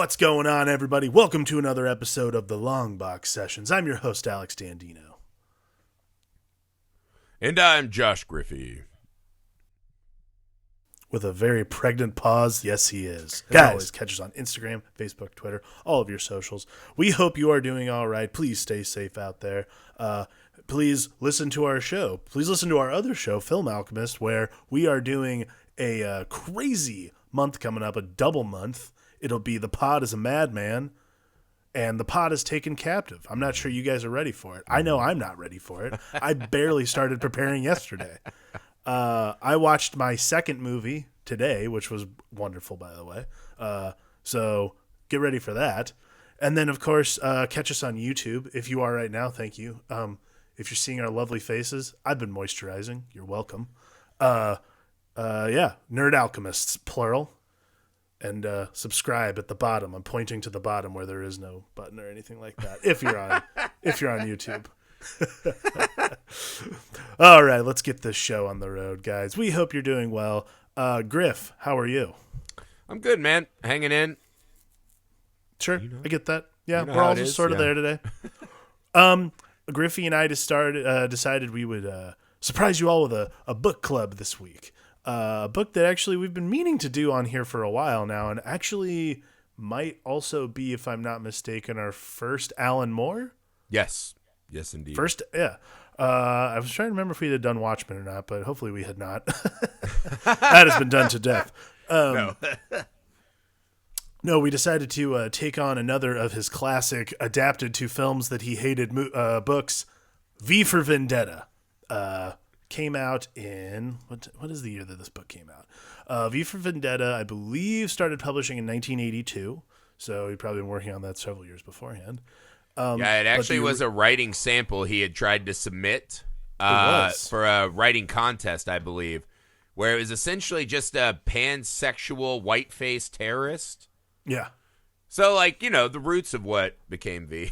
What's going on, everybody? Welcome to another episode of the Long Box Sessions. I'm your host, Alex Dandino. And I'm Josh Griffey. With a very pregnant pause, yes, he is. Guys, always catch us on Instagram, Facebook, Twitter, all of your socials. We hope you are doing all right. Please stay safe out there. Please listen to our show. Please listen to our other show, Film Alchemist, where we are doing a crazy month coming up, a double month. It'll be The Pod is a Madman, and The Pod is Taken Captive. I'm not sure you guys are ready for it. I know I'm not ready for it. I barely started preparing yesterday. I watched my second movie today, which was wonderful, by the way. So get ready for that. And then, of course, catch us on YouTube. If you are right now, thank you. If you're seeing our lovely faces, I've been moisturizing. You're welcome. Yeah, Nerd Alchemists, plural. And subscribe at the bottom. I'm pointing to the bottom where there is no button or anything like that. If you're on YouTube. All right, let's get this show on the road, guys. We hope you're doing well. Griff, how are you? I'm good, man. Hanging in. Sure, I get that. Yeah, we're all just sort of there today. Griffey and I decided we would surprise you all with a book club this week. A book that actually we've been meaning to do on here for a while now, and actually might also be, if I'm not mistaken, our first Alan Moore. Yes, indeed. First, yeah. I was trying to remember if we had done Watchmen or not, but hopefully we had not. That has been done to death. No. No, we decided to take on another of his classic adapted to films that he hated books, V for Vendetta. Came out in, what is the year that this book came out? V for Vendetta, I believe, started publishing in 1982, so he'd probably been working on that several years beforehand. Yeah, it actually was a writing sample he had tried to submit for a writing contest, I believe, where it was essentially just a pansexual white-faced terrorist. Yeah. So, the roots of what became V.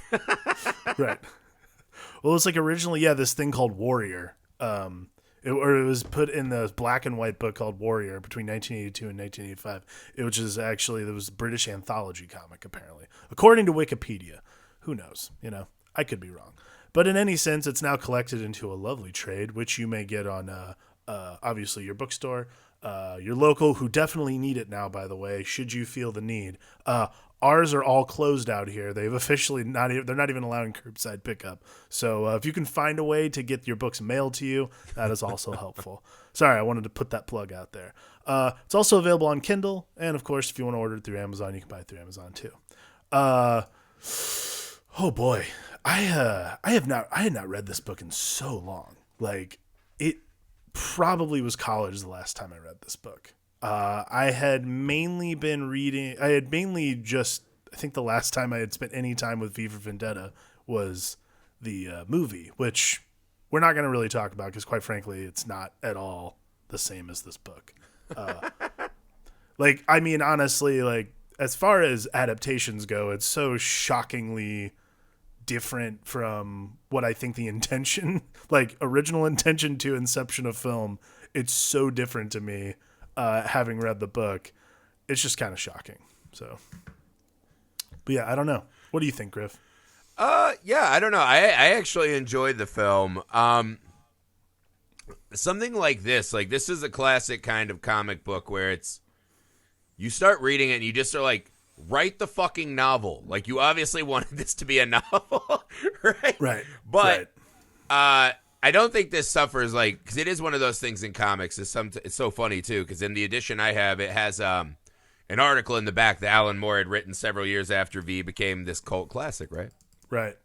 Right. Well, it's originally, this thing called Warrior. It was put in the black and white book called Warrior between 1982 and 1985, which is actually, there was a British anthology comic, apparently. According to Wikipedia. Who knows? I could be wrong. But in any sense, it's now collected into a lovely trade, which you may get on, obviously, your bookstore, your local, who definitely need it now, by the way, should you feel the need. Ours are all closed out here. They've officially they're not even allowing curbside pickup. So if you can find a way to get your books mailed to you, that is also helpful. Sorry, I wanted to put that plug out there. It's also available on Kindle. And of course, if you want to order it through Amazon, you can buy it through Amazon too. Oh boy. I had not read this book in so long. It probably was college the last time I read this book. I had mainly just, I think the last time I had spent any time with V for Vendetta was the movie, which we're not going to really talk about because, quite frankly, it's not at all the same as this book. Honestly, as far as adaptations go, it's so shockingly different from what I think the intention, original intention to inception of film. It's so different to me. Having read the book, it's just kind of shocking. So, but yeah, I don't know. What do you think, Griff? Yeah, I don't know. I actually enjoyed the film. Something like this is a classic kind of comic book where you start reading it and you just are like, write the fucking novel. You obviously wanted this to be a novel, right? Right. But, right. I don't think this suffers because it is one of those things in comics. It's so funny too because in the edition I have, it has an article in the back that Alan Moore had written several years after V became this cult classic, right? Right.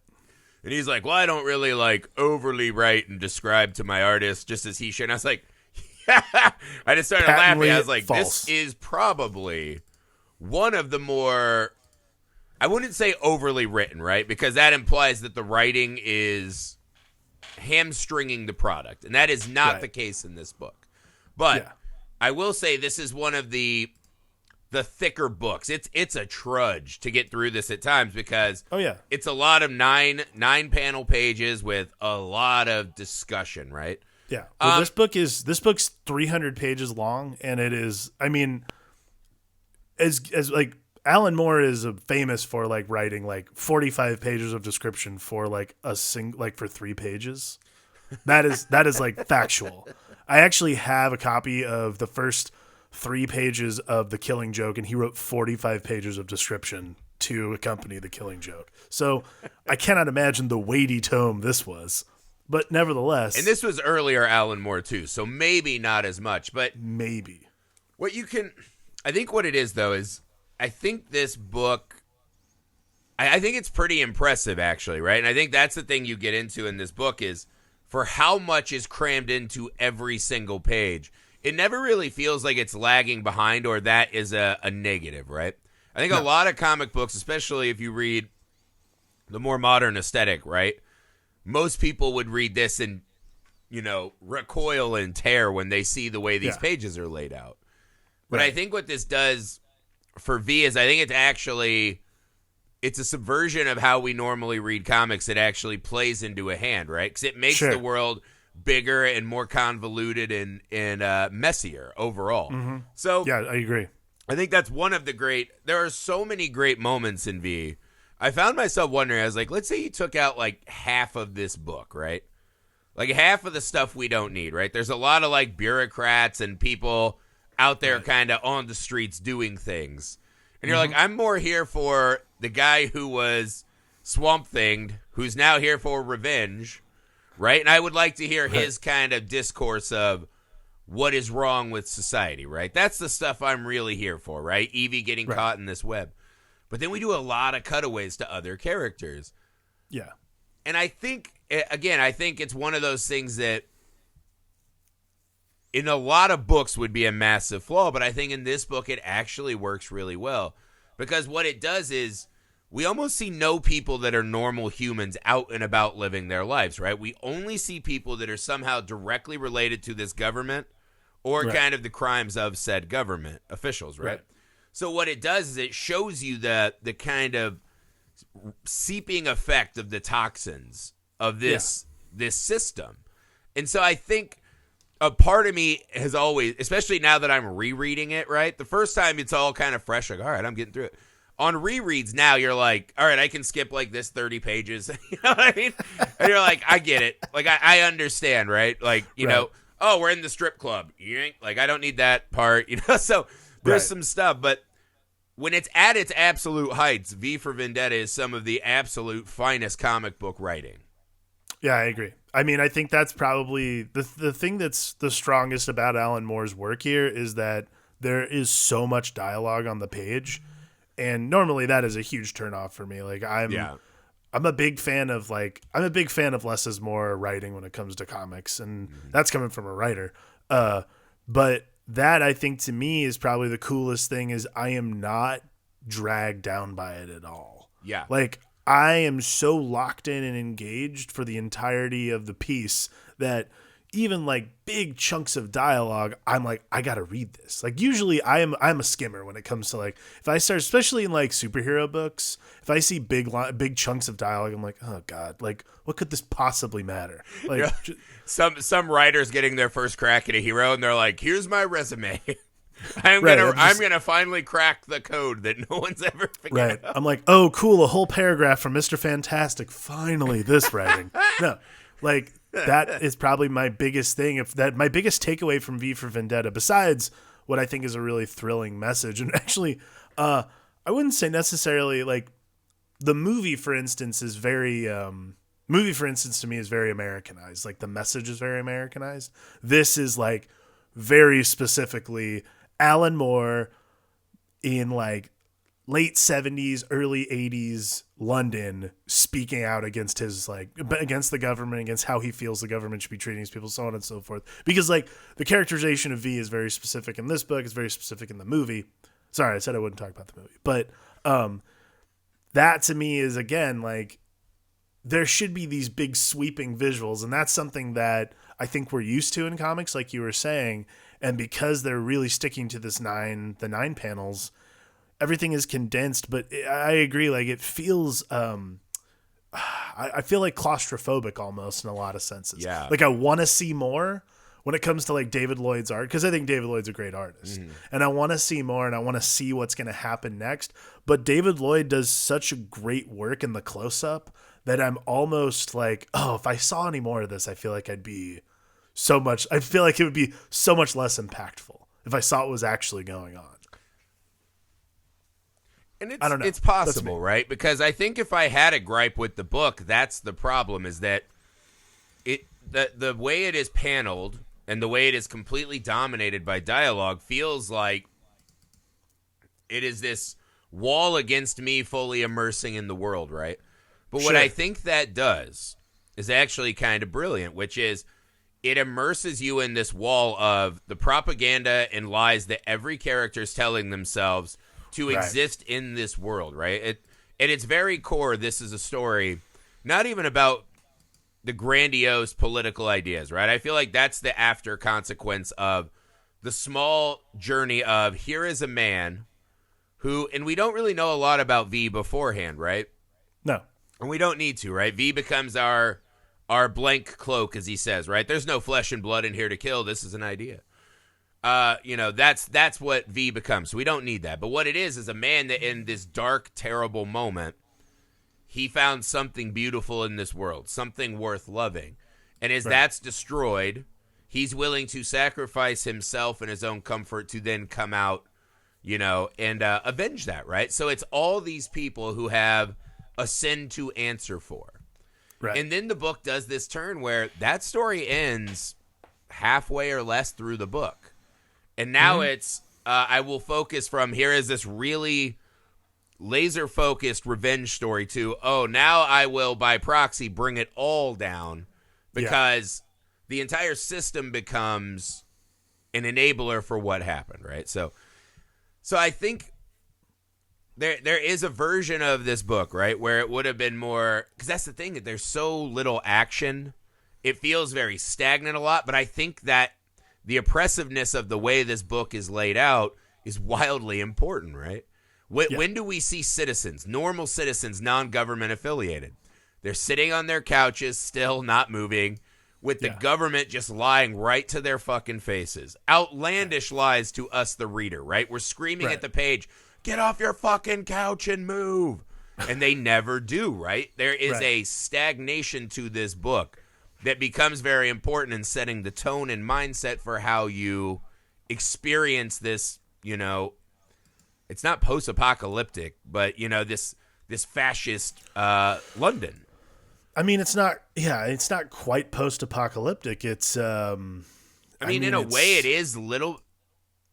And he's like, well, I don't really overly write and describe to my artist just as he should. And I was like, yeah. I just started laughing. I was like, false. This is probably one of the more, I wouldn't say overly written, right? Because that implies that the writing is hamstringing the product, and that is not the case in this book. But I will say this is one of the thicker books. It's a trudge to get through this at times because it's a lot of nine panel pages with a lot of discussion, right? Yeah. Well, this book's 300 pages long, and it is, I mean, as Alan Moore is famous for like writing like 45 pages of description for like for 3 pages. That is like factual. I actually have a copy of the first 3 pages of The Killing Joke, and he wrote 45 pages of description to accompany The Killing Joke. So I cannot imagine the weighty tome this was. But nevertheless. And this was earlier Alan Moore too, so maybe not as much, but maybe. I think what it is though is I think this book, I think it's pretty impressive actually, right? And I think that's the thing you get into in this book is for how much is crammed into every single page. It never really feels like it's lagging behind or that is a negative, right? I think a lot of comic books, especially if you read the more modern aesthetic, right? Most people would read this and, recoil and tear when they see the way these pages are laid out. But I think what this does for V is I think it's a subversion of how we normally read comics that actually plays into a hand, right? Because it makes the world bigger and more convoluted and messier overall. Mm-hmm. So yeah, I agree. I think that's one of the there are so many great moments in V. I found myself wondering, I was like, let's say you took out like half of this book, right? Like half of the stuff we don't need, right? There's a lot of like bureaucrats and people out there kind of on the streets doing things. And you're like, I'm more here for the guy who was Swamp Thinged, who's now here for revenge, right? And I would like to hear his kind of discourse of what is wrong with society, right? That's the stuff I'm really here for, right? Evie getting caught in this web. But then we do a lot of cutaways to other characters. Yeah. And I think it's one of those things that in a lot of books would be a massive flaw, but I think in this book it actually works really well. Because what it does is we almost see no people that are normal humans out and about living their lives, right? We only see people that are somehow directly related to this government or kind of the crimes of said government officials, right? So what it does is it shows you the kind of seeping effect of the toxins of this system. And so I think a part of me has always, especially now that I'm rereading it, right? The first time it's all kind of fresh, like, all right, I'm getting through it. On rereads now, you're like, all right, I can skip like this 30 pages. You know what I mean? And you're like, I get it. Like, I understand, right? Like, you know, oh, we're in the strip club. Like, I don't need that part, So there's some stuff, but when it's at its absolute heights, V for Vendetta is some of the absolute finest comic book writing. Yeah, I agree. I mean, I think that's probably the thing that's the strongest about Alan Moore's work here is that there is so much dialogue on the page, and normally that is a huge turnoff for me. Like I'm a big fan of less is more writing when it comes to comics, and that's coming from a writer. But that I think to me is probably the coolest thing is I am not dragged down by it at all. Yeah, like I am so locked in and engaged for the entirety of the piece that even like big chunks of dialogue, I'm like, I gotta read this. Like usually I'm a skimmer when it comes to like if I start, especially in like superhero books, if I see big chunks of dialogue, I'm like, oh god, like what could this possibly matter? Like some writers getting their first crack at a hero and they're like, here's my resume. I'm gonna finally crack the code that no one's ever figured out. I'm like, oh cool, a whole paragraph from Mr. Fantastic. Finally, this writing. No, like that is probably my biggest thing. My biggest takeaway from V for Vendetta, besides what I think is a really thrilling message, and actually, I wouldn't say necessarily like the movie, for instance, is very. Movie, for instance, to me is very Americanized. Like the message is very Americanized. This is like very specifically Alan Moore in like late 70s, early 80s London speaking out against against the government, against how he feels the government should be treating these people, so on and so forth. Because like the characterization of V is very specific in this book, it's very specific in the movie. Sorry, I said I wouldn't talk about the movie. But that to me is again like there should be these big sweeping visuals, and that's something that I think we're used to in comics, like you were saying. And because they're really sticking to the 9 panels, everything is condensed. But I agree, like it feels, I feel like claustrophobic almost in a lot of senses. Yeah, like I want to see more, when it comes to like David Lloyd's art, because I think David Lloyd's a great artist, and I want to see more, and I want to see what's going to happen next. But David Lloyd does such great work in the close-up that I'm almost like, oh, if I saw any more of this, I feel like I feel like it would be so much less impactful if I saw what was actually going on. And I don't know. It's possible, right? Because I think if I had a gripe with the book, that's the problem, is that the way it is paneled and the way it is completely dominated by dialogue feels like it is this wall against me fully immersing in the world, right? But what I think that does is actually kind of brilliant, which is it immerses you in this wall of the propaganda and lies that every character is telling themselves to exist in this world, right? At its very core, this is a story not even about the grandiose political ideas, right? I feel like that's the after consequence of the small journey of here is a man who, and we don't really know a lot about V beforehand, right? No. And we don't need to, right? V becomes our blank cloak, as he says, right? There's no flesh and blood in here to kill. This is an idea. That's what V becomes. So we don't need that. But what it is a man that in this dark, terrible moment, he found something beautiful in this world, something worth loving. And as that's destroyed, he's willing to sacrifice himself and his own comfort to then come out, and avenge that, right? So it's all these people who have a sin to answer for. Right. And then the book does this turn where that story ends halfway or less through the book. And now it's, I will focus from here is this really laser-focused revenge story to, now I will, by proxy, bring it all down because the entire system becomes an enabler for what happened, right? So I think there is a version of this book, right, where it would have been more, because that's the thing, there's so little action. It feels very stagnant a lot, but I think that the oppressiveness of the way this book is laid out is wildly important, right? When do we see citizens, normal citizens, non-government affiliated? They're sitting on their couches, still not moving, with the government just lying right to their fucking faces. Outlandish lies to us, the reader, right? We're screaming at the page, get off your fucking couch and move. And they never do, right? There is a stagnation to this book that becomes very important in setting the tone and mindset for how you experience this, it's not post-apocalyptic, but, this fascist London. I mean, it's not quite post-apocalyptic. It's, in a way it is a little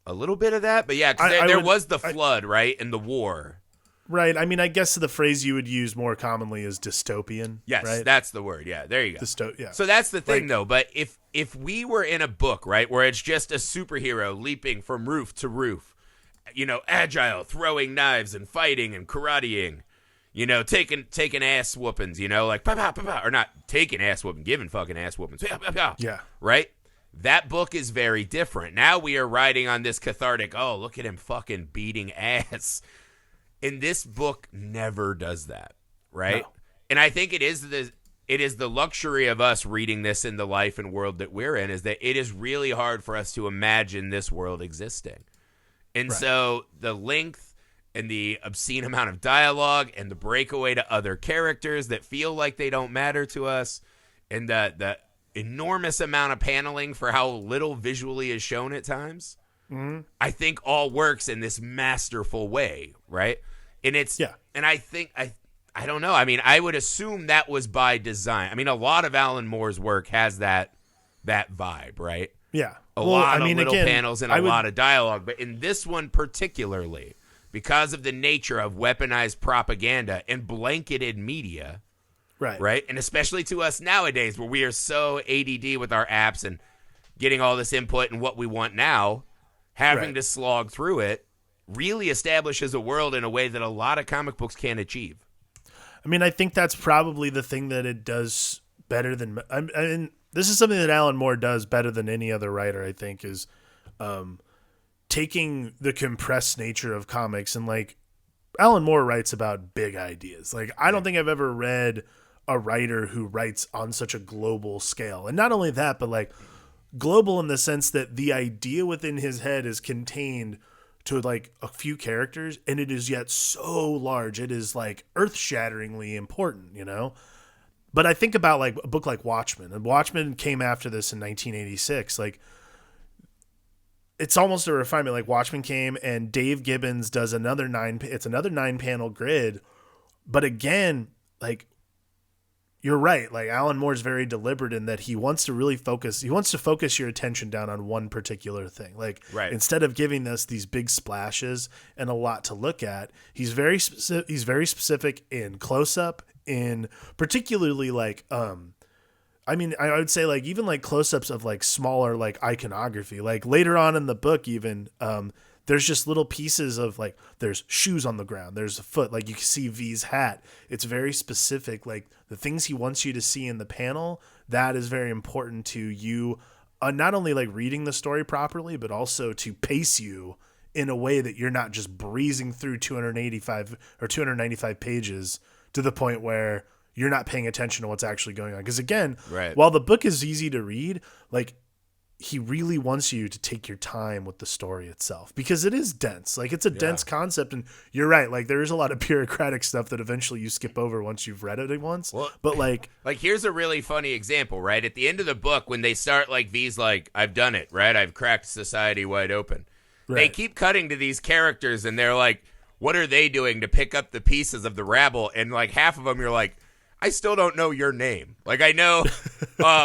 bit of that, but because there was the flood, right, and the war. Right. I mean, I guess the phrase you would use more commonly is dystopian. Yes, right? That's the word. Yeah, there you go. So that's the thing, though. But if we were in a book, right, where it's just a superhero leaping from roof to roof, agile, throwing knives and fighting and karateing, taking ass whoopings, like or not taking ass whooping, giving fucking ass whoopings. Yeah. Right? That book is very different. Now we are riding on this cathartic, look at him fucking beating ass. And this book never does that, right? No. And I think it is the luxury of us reading this in the life and world that we're in, is that it is really hard for us to imagine this world existing. And so the length and the obscene amount of dialogue and the breakaway to other characters that feel like they don't matter to us, and the enormous amount of paneling for how little visually is shown at times, I think all works in this masterful way, right? And and I think, I don't know. I mean, I would assume that was by design. I mean, a lot of Alan Moore's work has that vibe, right? Yeah. A lot of little panels and a lot of dialogue. But in this one particularly, because of the nature of weaponized propaganda and blanketed media, right? And especially to us nowadays, where we are so ADD with our apps and getting all this input and what we want now, having to slog through it really establishes a world in a way that a lot of comic books can't achieve. I mean, I think that's probably the thing that it does better than... I mean, this is something that Alan Moore does better than any other writer, I think, is taking the compressed nature of comics. And, like, Alan Moore writes about big ideas. Like, I don't think I've ever read a writer who writes on such a global scale. And not only that, but, like, global in the sense that the idea within his head is contained to like a few characters, and it is yet so large. It is like earth-shatteringly important, you know? But I think about like a book like Watchmen, and Watchmen came after this in 1986. Like, it's almost a refinement. Like, Watchmen came and Dave Gibbons does another 9-panel grid. But again, like, you're right. Like, Alan Moore's very deliberate in that he wants to really focus. He wants to focus your attention down on one particular thing. Like, instead of giving us these big splashes and a lot to look at, he's very specific in close up, in particularly like, I mean, I would say like even like close ups of like smaller like iconography. Like later on in the book, even there's just little pieces of like, there's shoes on the ground, there's a foot, like you can see V's hat. It's very specific. Like the things he wants you to see in the panel, that is very important to you, not only like reading the story properly, but also to pace you in a way that you're not just breezing through 285 or 295 pages to the point where you're not paying attention to what's actually going on. Because again, while the book is easy to read, like he really wants you to take your time with the story itself, because it is dense. Like it's a dense concept, and you're right. Like there is a lot of bureaucratic stuff that eventually you skip over once you've read it once. Well, but like here's a really funny example, right? At the end of the book, when they start like V's like, I've done it, right? I've cracked society wide open. They keep cutting to these characters, and they're like, what are they doing to pick up the pieces of the rabble? And like half of them, you're like, I still don't know your name. Like I know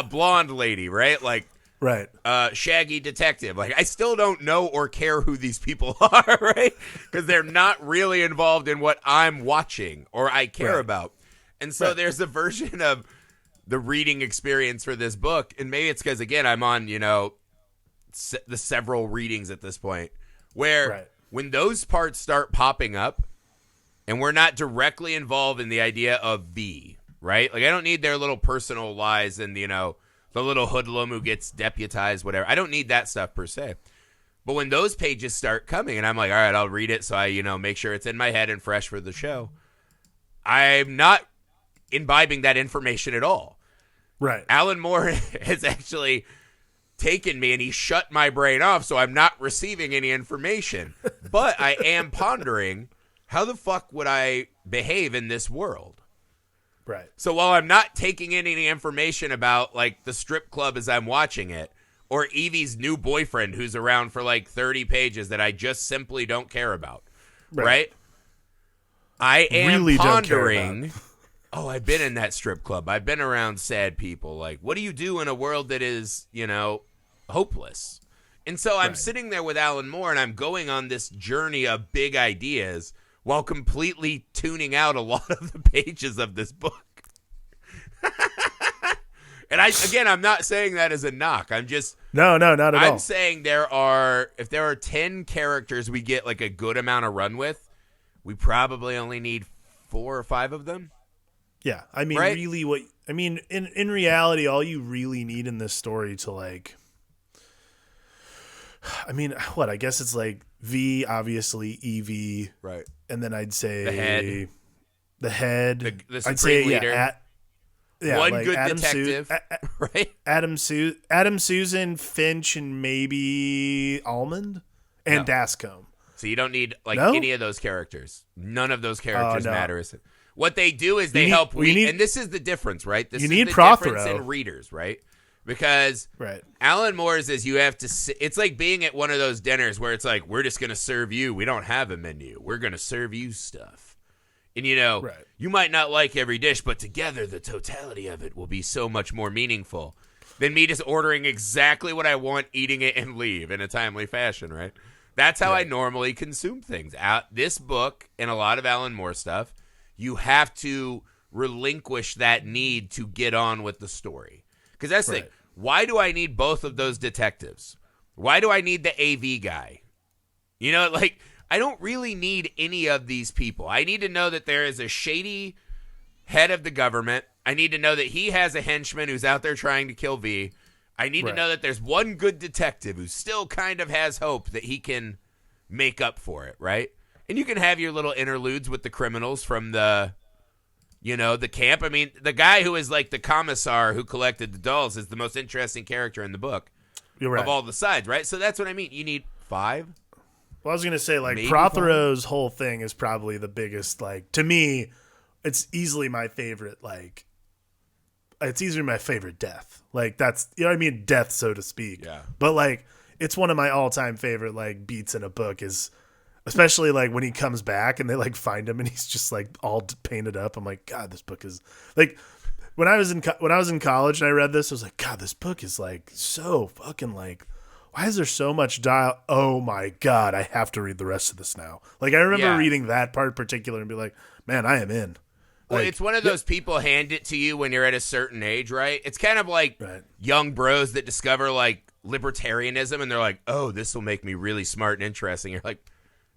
blonde lady, right? Like shaggy detective. Like I still don't know or care who these people are, right? Because they're not really involved in what I'm watching or I care about. And so there's a version of the reading experience for this book, and maybe it's because again I'm on the several readings at this point, where when those parts start popping up and we're not directly involved in the idea of V, right? Like I don't need their little personal lies and, the little hoodlum who gets deputized, whatever. I don't need that stuff per se. But when those pages start coming and I'm like, all right, I'll read it so I, make sure it's in my head and fresh for the show, I'm not imbibing that information at all. Right. Alan Moore has actually taken me and he shut my brain off, so I'm not receiving any information. But I am pondering, how the fuck would I behave in this world? Right. So while I'm not taking in any information about like the strip club as I'm watching it, or Evie's new boyfriend who's around for like 30 pages that I just simply don't care about, right? I am really pondering, oh, I've been in that strip club. I've been around sad people. Like, what do you do in a world that is, hopeless? And so I'm sitting there with Alan Moore and I'm going on this journey of big ideas while completely tuning out a lot of the pages of this book. And I'm not saying that as a knock. I'm just not at all. I'm saying if there are 10 characters we get like a good amount of run with, we probably only need 4 or 5 of them. Yeah, I mean, really, in reality, all you really need in this story to like, I mean, what I guess it's like V, obviously Evie, right, and then I'd say the head, the supreme I'd say leader. One like good Adam detective, right? Adam, Susan, Finch, and maybe Almond and Dascombe. So you don't need any of those characters. None of those characters matter. What they do is they help read, and this is the difference, right? This is the difference in readers, right? Because Alan Moore's is you have to. It's like being at one of those dinners where it's like, we're just going to serve you. We don't have a menu. We're going to serve you stuff. And, you might not like every dish, but together the totality of it will be so much more meaningful than me just ordering exactly what I want, eating it, and leave in a timely fashion, right? That's how I normally consume things. This book and a lot of Alan Moore stuff, you have to relinquish that need to get on with the story. Because that's the thing. Why do I need both of those detectives? Why do I need the AV guy? I don't really need any of these people. I need to know that there is a shady head of the government. I need to know that he has a henchman who's out there trying to kill V. I need to know that there's one good detective who still kind of has hope that he can make up for it, right? And you can have your little interludes with the criminals from the camp. I mean, the guy who is like the commissar who collected the dolls is the most interesting character in the book. You're right. of all the sides, right? So that's what I mean. You need 5. Well, I was gonna say, like, Maybe Prothero's whole thing is probably the biggest. Like, to me, it's easily my favorite. Like, it's easily my favorite death. Like, that's, you know what I mean, death, so to speak. Yeah. But like, it's one of my all-time favorite like beats in a book. Is especially like when he comes back and they like find him and he's just like all painted up. I'm like, God, this book is like. When I was in college and I read this, I was like, God, this book is like so fucking like. Why is there so much dial? Oh my God, I have to read the rest of this now. Like, I remember reading that part in particular and be like, man, I am in. Well, Like, it's one of those people hand it to you when you're at a certain age, right? It's kind of like young bros that discover like libertarianism and they're like, oh, this will make me really smart and interesting. You're like,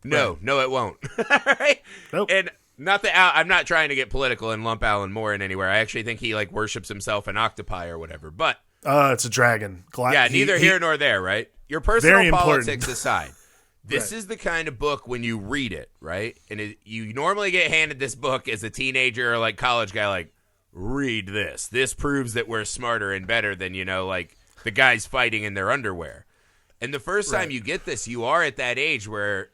no, it won't. Right? Nope. And not that I'm not trying to get political and lump Alan Moore in anywhere. I actually think he like worships himself an octopi or whatever. But it's a dragon. Neither here nor there, right? Your personal politics important. aside, this is the kind of book when you read it, right? And you normally get handed this book as a teenager or like college guy, like, read this. This proves that we're smarter and better than, like the guys fighting in their underwear. And the first time you get this, you are at that age where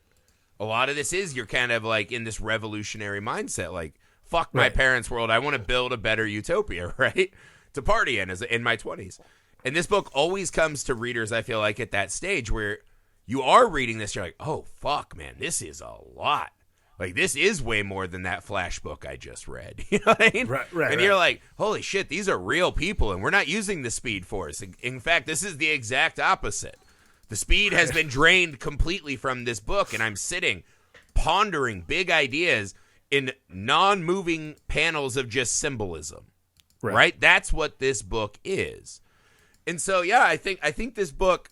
a lot of this is you're kind of like in this revolutionary mindset, like, fuck my parents' world. I want to build a better utopia, right? To party in my 20s. And this book always comes to readers, I feel like, at that stage where you are reading this, you're like, oh, fuck, man, this is a lot. Like, this is way more than that Flash book I just read. You know what I mean? Right. And you're like, holy shit, these are real people, and we're not using the Speed Force. In fact, this is the exact opposite. The speed has been drained completely from this book, and I'm sitting pondering big ideas in non-moving panels of just symbolism. Right? That's what this book is. And so, yeah, I think this book,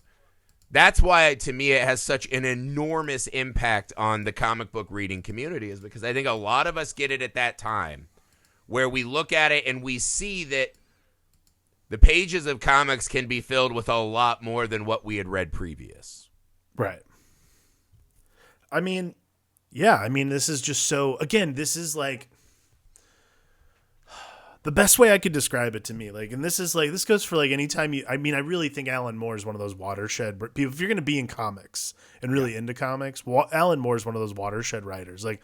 that's why, to me, it has such an enormous impact on the comic book reading community, is because I think a lot of us get it at that time where we look at it and we see that the pages of comics can be filled with a lot more than what we had read previous. Right. I mean, yeah, this is just so, again, this is like the best way I could describe it to me. Like, and this is like, this goes for like anytime I really think Alan Moore is one of those watershed people. If you're going to be in comics and really into comics, Alan Moore is one of those watershed writers. Like,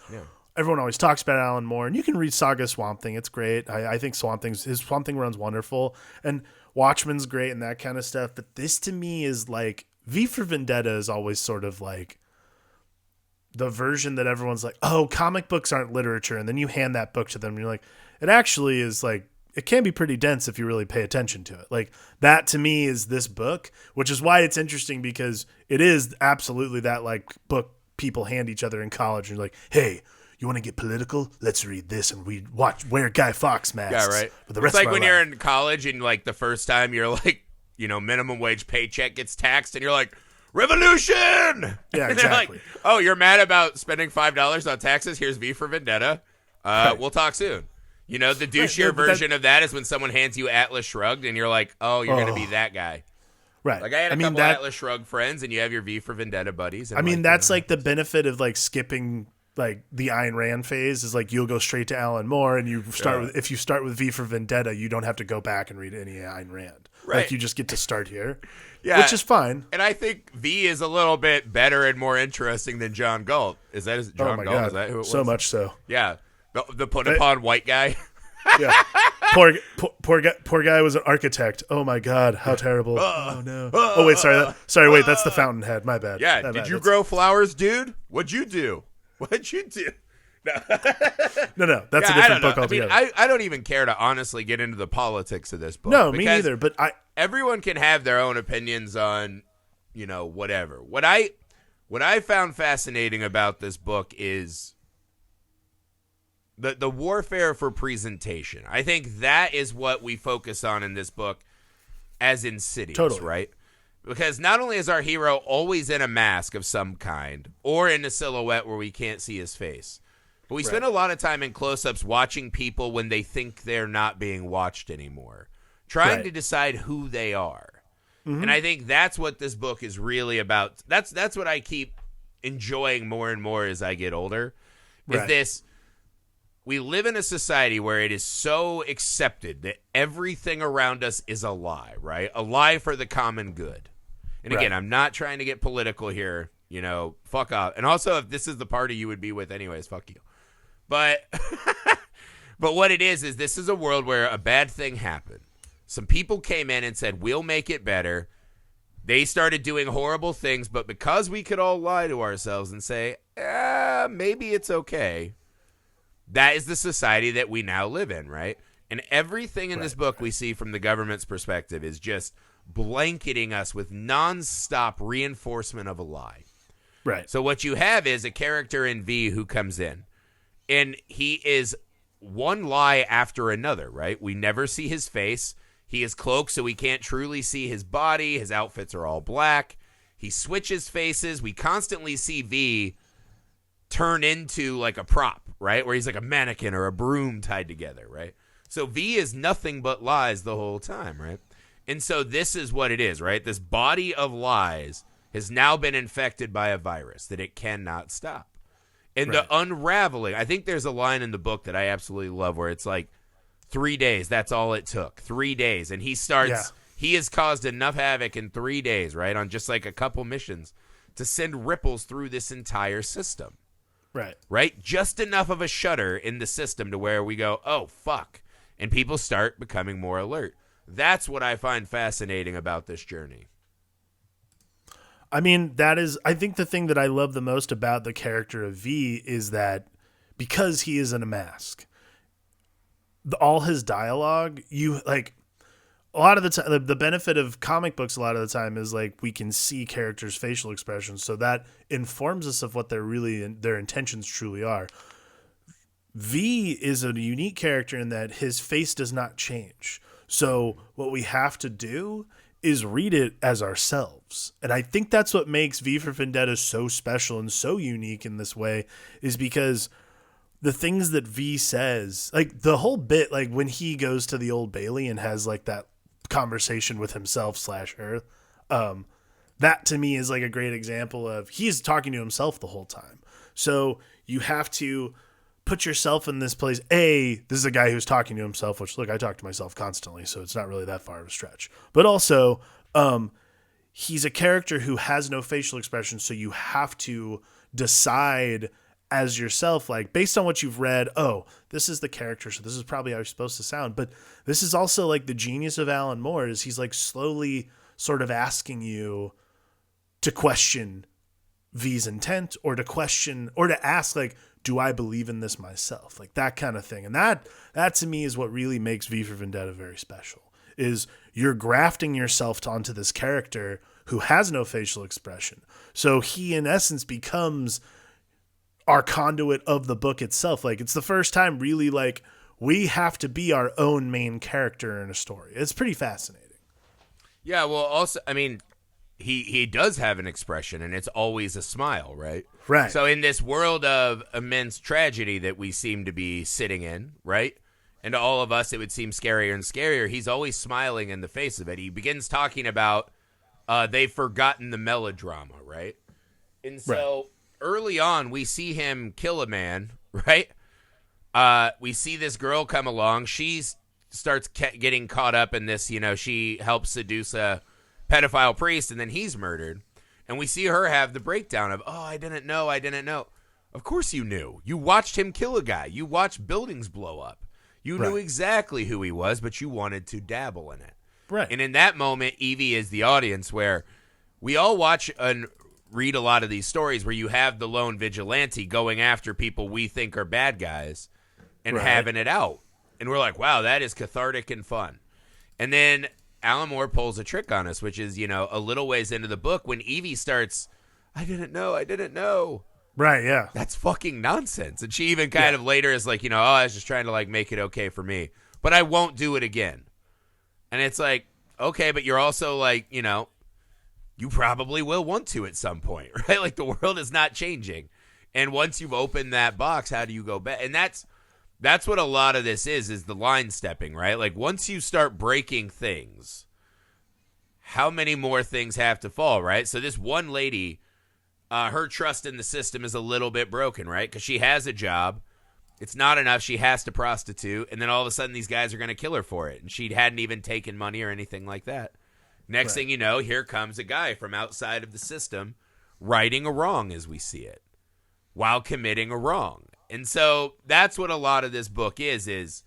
everyone always talks about Alan Moore, and you can read Saga Swamp Thing. It's great. I think his Swamp Thing run's wonderful, and Watchmen's great and that kind of stuff. But this to me is like, V for Vendetta is always sort of like the version that everyone's like, oh, comic books aren't literature. And then you hand that book to them and you're like, it actually is like, it can be pretty dense if you really pay attention to it. Like, that to me is this book, which is why it's interesting, because it is absolutely that like book people hand each other in college and you're like, hey, you want to get political? Let's read this and wear Guy Fawkes masks. Yeah, right. For the rest it's like of our when life. you're in college and like the first time you're like, minimum wage paycheck ggets taxed and you're like, revolution! Yeah, and exactly. Like, oh, you're mad about spending $5 on taxes? Here's V for Vendetta. We'll talk soon. The douchier version of that is when someone hands you Atlas Shrugged and you're like, oh, you're going to be that guy. Right. Like, I had a couple Atlas Shrugged friends, and you have your V for Vendetta buddies. And that's like the benefit of like skipping like the Ayn Rand phase is like you'll go straight to Alan Moore, and you start with, if you start with V for Vendetta, you don't have to go back and read any Ayn Rand. Right. Like, you just get to start here. Yeah. Which is fine. And I think V is a little bit better and more interesting than John Galt. Is that John Galt? God. Is that who it was? So much so. Yeah. The put upon white guy. Yeah. Poor guy was an architect. Oh my God, how terrible. Oh no. Oh wait, sorry, that's the Fountainhead. My bad. Yeah. Did you grow flowers, dude? What'd you do? No. That's a different book altogether. I don't even care to honestly get into the politics of this book. No, me neither. But everyone can have their own opinions on, whatever. What I found fascinating about this book is the warfare for presentation. I think that is what we focus on in this book as Insidious, totally. Right? Because not only is our hero always in a mask of some kind or in a silhouette where we can't see his face, but we spend a lot of time in close-ups watching people when they think they're not being watched anymore, trying to decide who they are. Mm-hmm. And I think that's what this book is really about. That's what I keep enjoying more and more as I get older, is this. We live in a society where it is so accepted that everything around us is a lie, right? A lie for the common good. And again, I'm not trying to get political here. Fuck off. And also, if this is the party you would be with anyways, fuck you. But but what it is this is a world where a bad thing happened. Some people came in and said, we'll make it better. They started doing horrible things, but because we could all lie to ourselves and say, maybe it's okay, that is the society that we now live in, right? And everything in this book we see from the government's perspective is just blanketing us with nonstop reinforcement of a lie. Right. So what you have is a character in V who comes in, and he is one lie after another, right? We never see his face. He is cloaked, so we can't truly see his body. His outfits are all black. He switches faces. We constantly see V turn into like a prop, right? Where he's like a mannequin or a broom tied together, right? So V is nothing but lies the whole time, right? And so this is what it is, right? This body of lies has now been infected by a virus that it cannot stop. And the unraveling, I think there's a line in the book that I absolutely love where it's like, 3 days, that's all it took. 3 days. And he has caused enough havoc in 3 days, right? On just like a couple missions to send ripples through this entire system. Right. Right? Just enough of a shudder in the system to where we go, oh, fuck. And people start becoming more alert. That's what I find fascinating about this journey. I mean, I think the thing that I love the most about the character of V is that because he is in a mask, all his dialogue, a lot of the time, the benefit of comic books a lot of the time is like we can see characters' facial expressions, so that informs us of what their intentions truly are. V is a unique character in that his face does not change. So what we have to do is read it as ourselves. And I think that's what makes V for Vendetta so special and so unique in this way, is because the things that V says, like the whole bit, like when he goes to the Old Bailey and has like that conversation with himself / her, that to me is like a great example of he's talking to himself the whole time. So you have to put yourself in this place. This is a guy who's talking to himself, which look, I talk to myself constantly, so it's not really that far of a stretch. But also, he's a character who has no facial expression, so you have to decide as yourself, like based on what you've read, this is the character, so this is probably how he's supposed to sound. But this is also like the genius of Alan Moore is he's like slowly sort of asking you to question V's intent or to question or to ask like, do I believe in this myself? Like that kind of thing. And that to me is what really makes V for Vendetta very special, is you're grafting yourself onto this character who has no facial expression. So he in essence becomes our conduit of the book itself. Like it's the first time really like we have to be our own main character in a story. It's pretty fascinating. Yeah, well also, I mean, he does have an expression and it's always a smile, right? Right. So in this world of immense tragedy that we seem to be sitting in, right? And to all of us it would seem scarier and scarier. He's always smiling in the face of it. He begins talking about they've forgotten the melodrama, right? And so early on, we see him kill a man, right? We see this girl come along. She starts getting caught up in this, she helps seduce a pedophile priest, and then he's murdered. And we see her have the breakdown of, I didn't know. Of course you knew. You watched him kill a guy. You watched buildings blow up. You knew exactly who he was, but you wanted to dabble in it. Right. And in that moment, Evie is the audience where we all watch and read a lot of these stories where you have the lone vigilante going after people we think are bad guys and having it out. And we're like, wow, that is cathartic and fun. And then Alan Moore pulls a trick on us, which is, a little ways into the book when Evie starts, I didn't know. Right, yeah. That's fucking nonsense. And she even kind of later is like, I was just trying to like make it okay for me. But I won't do it again. And it's like, okay, but you're also like, you probably will want to at some point, right? Like the world is not changing. And once you've opened that box, how do you go back? And that's what a lot of this is the line stepping, right? Like once you start breaking things, how many more things have to fall, right? So this one lady, her trust in the system is a little bit broken, right? Because she has a job. It's not enough. She has to prostitute. And then all of a sudden these guys are going to kill her for it. And she hadn't even taken money or anything like that. Next thing you know, here comes a guy from outside of the system righting a wrong as we see it while committing a wrong. And so that's what a lot of this book is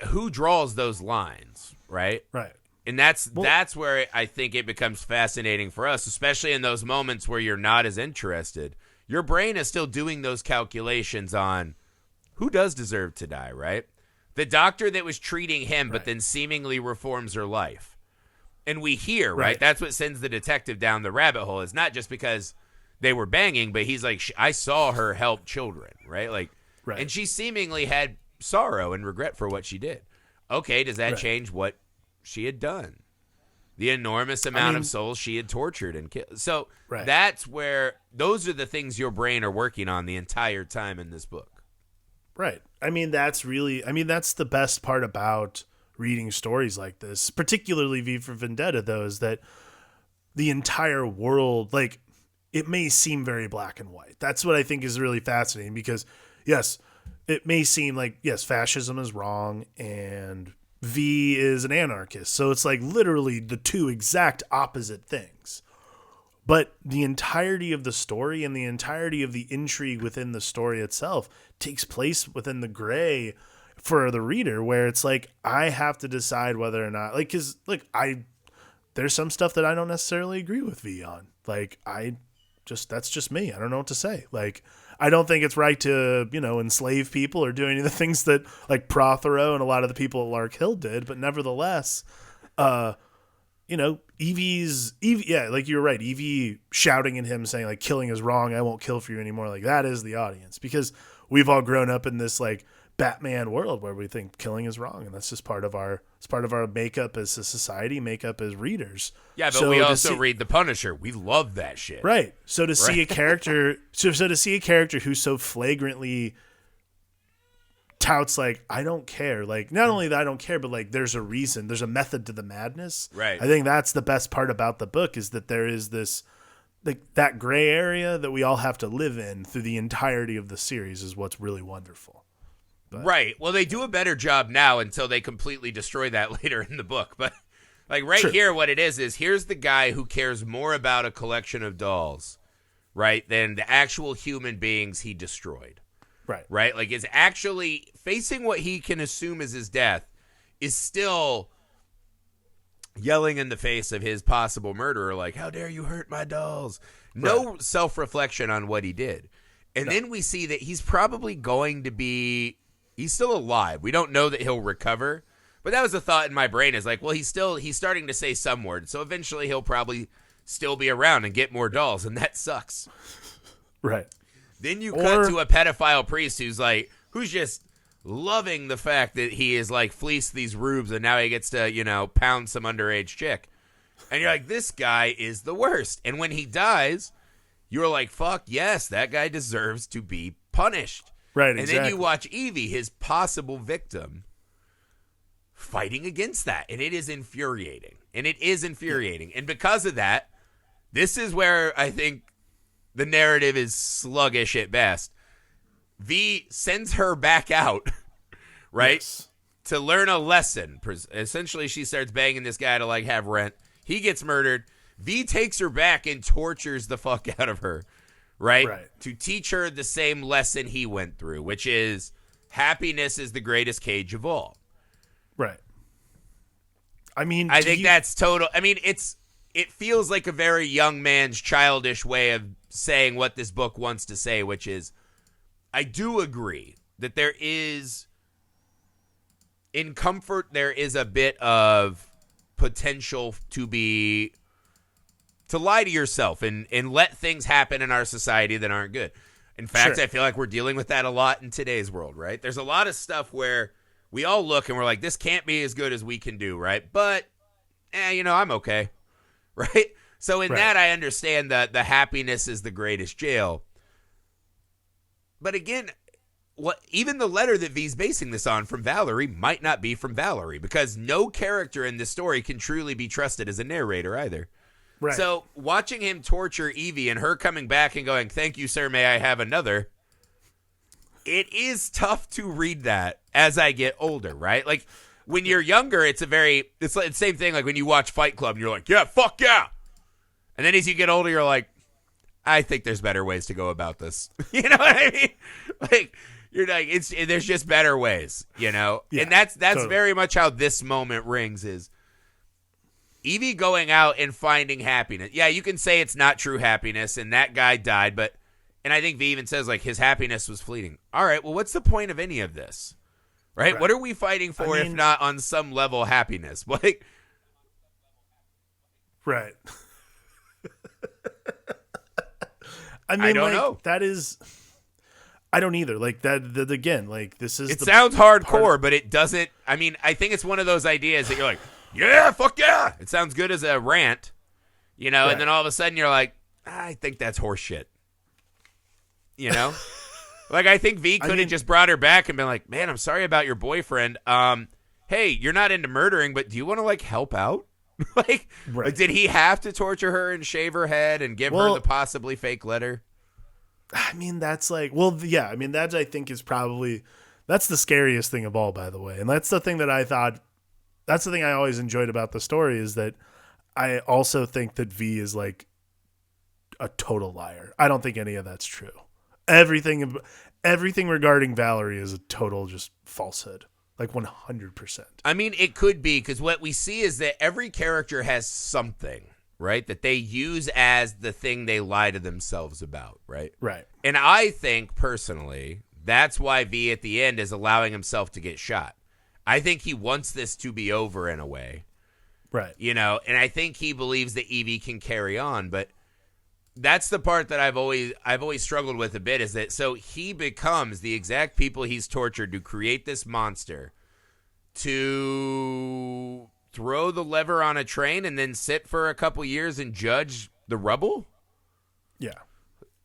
who draws those lines, right? Right. And that's where I think it becomes fascinating for us, especially in those moments where you're not as interested. Your brain is still doing those calculations on who does deserve to die, right? The doctor that was treating him but then seemingly reforms her life. And we hear, right? That's what sends the detective down the rabbit hole. It's not just because they were banging, but he's like, I saw her help children, right? Like, and she seemingly had sorrow and regret for what she did. Okay, does that change what she had done? The enormous amount of souls she had tortured and killed. So that's where those are the things your brain are working on the entire time in this book. Right. I mean, that's the best part about reading stories like this, particularly V for Vendetta, though, is that the entire world, like, it may seem very black and white. That's what I think is really fascinating because, yes, it may seem like, yes, fascism is wrong and V is an anarchist. So it's like literally the two exact opposite things. But the entirety of the story and the entirety of the intrigue within the story itself takes place within the gray for the reader, where it's like, I have to decide whether or not, like, cause look, there's some stuff that I don't necessarily agree with V on. Like, that's just me. I don't know what to say. Like, I don't think it's right to, enslave people or do any of the things that like Prothero and a lot of the people at Lark Hill did. But nevertheless, Evie, like you're right. Evie shouting at him saying like killing is wrong. I won't kill for you anymore. Like that is the audience because we've all grown up in this like Batman world where we think killing is wrong. And that's just part of our makeup as a society, makeup as readers. Yeah. But we also read The Punisher. We love that shit. Right. So to see a character, so to see a character who so flagrantly touts like, I don't care. Like, not only that I don't care, but like there's a reason, there's a method to the madness. Right. I think that's the best part about the book is that there is this, like that gray area that we all have to live in through the entirety of the series is what's really wonderful. But, right. Well, they do a better job now until they completely destroy that later in the book. But like here, what it is here's the guy who cares more about a collection of dolls, right, than the actual human beings he destroyed. Right? Like, is actually facing what he can assume is his death is still yelling in the face of his possible murderer, like, how dare you hurt my dolls? No self-reflection on what he did. And then we see that he's probably going to be, he's still alive. We don't know that he'll recover. But that was a thought in my brain is like, well, he's starting to say some words. So eventually he'll probably still be around and get more dolls. And that sucks. Right. Then you cut to a pedophile priest who's just loving the fact that he is like fleeced these rubes and now he gets to, pound some underage chick. And you're like, this guy is the worst. And when he dies, you're like, fuck, yes, that guy deserves to be punished. Right, exactly. And then you watch Evie, his possible victim, fighting against that. And it is infuriating. And because of that, this is where I think the narrative is sluggish at best. V sends her back out, right? Yes. To learn a lesson. Essentially, she starts banging this guy to like have rent. He gets murdered. V takes her back and tortures the fuck out of her, right? To teach her the same lesson he went through, which is happiness is the greatest cage of all. Right. I mean, I think that's total. I mean, it feels like a very young man's childish way of saying what this book wants to say, which is, I do agree that there is, in comfort, there is a bit of potential to lie to yourself and let things happen in our society that aren't good. In fact, I feel like we're dealing with that a lot in today's world, right? There's a lot of stuff where we all look and we're like, this can't be as good as we can do, right? But, I'm okay, right? So in that, I understand that the happiness is the greatest jail. But again, even the letter that V's basing this on from Valerie might not be from Valerie because no character in this story can truly be trusted as a narrator either. Right. So watching him torture Evie and her coming back and going, thank you, sir, may I have another? It is tough to read that as I get older, right? Like when you're younger, it's like the same thing. Like when you watch Fight Club, and you're like, yeah, fuck yeah. And then as you get older, you're like, I think there's better ways to go about this. You know what I mean? Like you're like, there's just better ways, you know? Yeah, and that's totally. very much how this moment rings is Evie going out and finding happiness. Yeah, you can say it's not true happiness and that guy died, and I think V even says like his happiness was fleeting. All right, well, what's the point of any of this? Right? What are we fighting for if not on some level happiness? Like, right. I don't know. That is, I don't either. Like that again, like this is. It sounds hardcore, but it doesn't. I mean, I think it's one of those ideas that you're like, yeah, fuck yeah. It sounds good as a rant, you know, and then all of a sudden you're like, I think that's horse shit. You know? Like, I think V could have just brought her back and been like, man, I'm sorry about your boyfriend. Hey, you're not into murdering, but do you want to, like, help out? like, did he have to torture her and shave her head and give her the possibly fake letter? I mean, that's like, yeah. I mean, that I think is probably, that's the scariest thing of all, by the way. And that's the thing that I thought, that's the thing I always enjoyed about the story is that I also think that V is like a total liar. I don't think any of that's true. Everything regarding Valerie is a total just falsehood. Like 100%. I mean, it could be because what we see is that every character has something, right, that they use as the thing they lie to themselves about, right? Right. And I think, personally, that's why V at the end is allowing himself to get shot. I think he wants this to be over in a way. Right. You know, and I think he believes that Evie can carry on, but that's the part that I've always struggled with a bit is that so he becomes the exact people he's tortured to create this monster to throw the lever on a train and then sit for a couple years and judge the rubble? Yeah.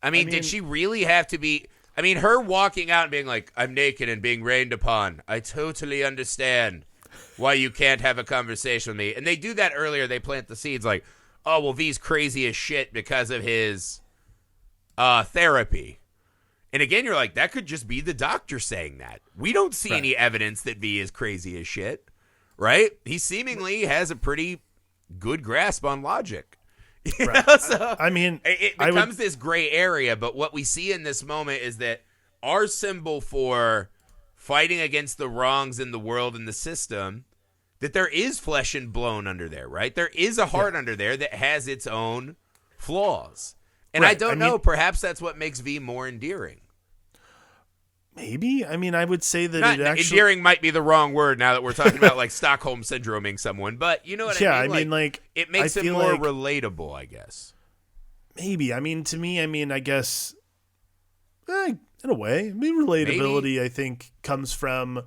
I mean, did she really have to be... I mean, her walking out and being like, I'm naked and being rained upon. I totally understand why you can't have a conversation with me. And they do that earlier. They plant the seeds like, oh, well, V's crazy as shit because of his therapy. And again, you're like, that could just be the doctor saying that. We don't see any evidence that V is crazy as shit, right? He seemingly has a pretty good grasp on logic. You know? So I mean, it becomes this gray area, but what we see in this moment is that our symbol for fighting against the wrongs in the world and the system, that there is flesh and bone under there, right? There is a heart under there that has its own flaws. And I don't know, perhaps that's what makes V more endearing. Maybe. I mean, I would say that endearing might be the wrong word now that we're talking about like Stockholm syndroming someone, but you know what I mean? Yeah, I mean, like it makes it more relatable, I guess. Maybe. I mean, to me, I guess in a way, relatability, I think, comes from